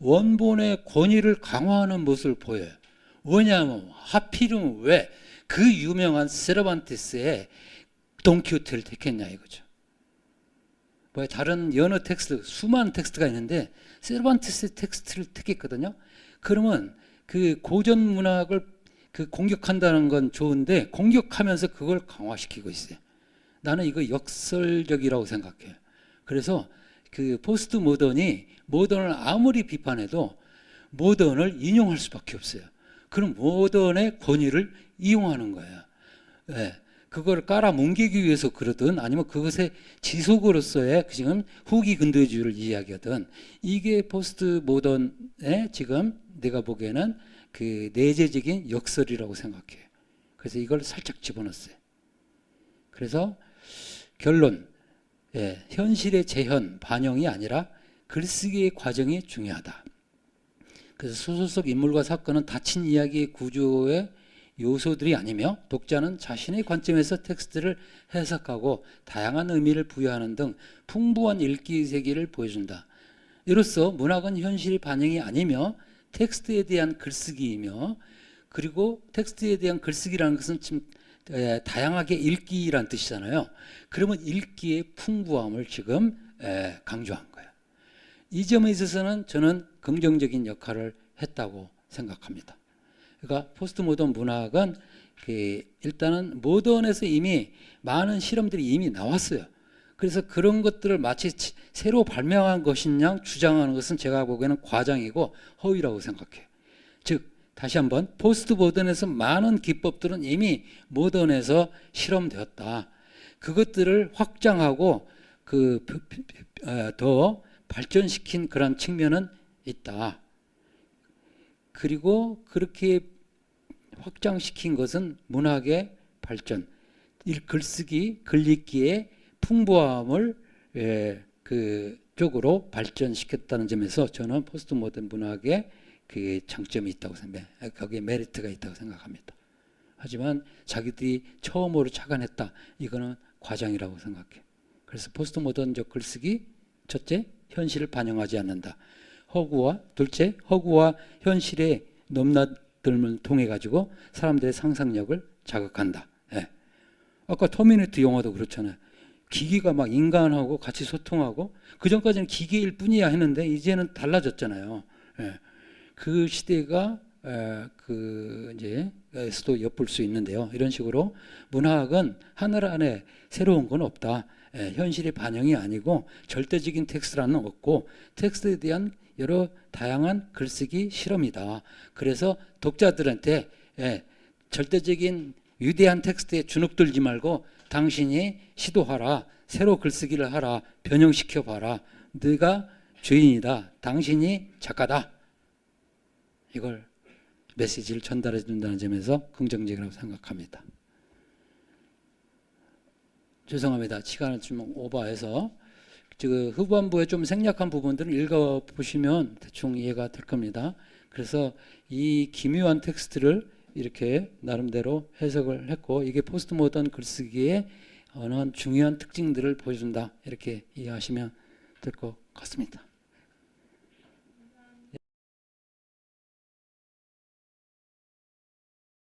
원본의 권위를 강화하는 모습을 보여요. 왜냐하면 하필이면 왜 그 유명한 세르반테스의 돈키호테를 택했냐 이거죠. 뭐 다른 여러 텍스트, 수많은 텍스트가 있는데 세르반테스의 텍스트를 택했거든요. 그러면 그 고전 문학을 그 공격한다는 건 좋은데 공격하면서 그걸 강화시키고 있어요. 나는 이거 역설적이라고 생각해요. 그래서 그 포스트 모던이 모던을 아무리 비판해도 모던을 인용할 수밖에 없어요. 그럼 모던의 권위를 이용하는 거예요. 예, 그걸 깔아뭉개기 위해서 그러든 아니면 그것의 지속으로서의 지금 후기 근대주의를 이야기하든 이게 포스트 모던의 지금 내가 보기에는 그 내재적인 역설이라고 생각해요. 그래서 이걸 살짝 집어넣었어요. 그래서 결론, 현실의 재현, 반영이 아니라 글쓰기의 과정이 중요하다. 그래서 소설 속 인물과 사건은 닫힌 이야기의 구조의 요소들이 아니며 독자는 자신의 관점에서 텍스트를 해석하고 다양한 의미를 부여하는 등 풍부한 읽기 세계를 보여준다. 이로써 문학은 현실의 반영이 아니며 텍스트에 대한 글쓰기이며, 그리고 텍스트에 대한 글쓰기라는 것은 지금 다양하게 읽기란 뜻이잖아요. 그러면 읽기의 풍부함을 지금 강조한 거예요. 이 점에 있어서는 저는 긍정적인 역할을 했다고 생각합니다. 그러니까 포스트 모던 문학은 일단은 모던에서 이미 많은 실험들이 이미 나왔어요. 그래서 그런 것들을 마치 새로 발명한 것이냐 주장하는 것은 제가 보기에는 과장이고 허위라고 생각해요. 즉 다시 한번 포스트 모던에서 많은 기법들은 이미 모던에서 실험되었다. 그것들을 확장하고 더 발전시킨 그런 측면은 있다. 그리고 그렇게 확장시킨 것은 문학의 발전, 글쓰기, 글읽기의 풍부함을 그쪽으로 발전시켰다는 점에서 저는 포스트 모던 문학의 그 장점이 있다고 생각해요. 거기에 메리트가 있다고 생각합니다. 하지만 자기들이 처음으로 착안했다. 이거는 과장이라고 생각해요. 그래서 포스트 모던적 글쓰기, 첫째, 현실을 반영하지 않는다. 둘째, 허구와 현실의 넘나듦을 통해 가지고 사람들의 상상력을 자극한다. 아까 터미네이터 영화도 그렇잖아요. 기기가 막 인간하고 같이 소통하고, 그 전까지는 기계일 뿐이야 했는데 이제는 달라졌잖아요. 그 시대가 이제에서도 엿볼 수 있는데요. 이런 식으로 문학은 하늘 안에 새로운 건 없다. 현실의 반영이 아니고 절대적인 텍스트라는 없고 텍스트에 대한 여러 다양한 글쓰기 실험이다. 그래서 독자들한테 절대적인 위대한 텍스트에 주눅들지 말고 당신이 시도하라. 새로 글쓰기를 하라. 변형시켜 봐라. 네가 주인이다. 당신이 작가다. 이걸 메시지를 전달해 준다는 점에서 긍정적이라고 생각합니다. 죄송합니다. 시간을 좀 오버해서 후반부에 좀 생략한 부분들은 읽어보시면 대충 이해가 될 겁니다. 그래서 이 기묘한 텍스트를 이렇게 나름대로 해석을 했고, 이게 포스트 모던 글쓰기의 어느 중요한 특징들을 보여준다. 이렇게 이해하시면 될 것 같습니다.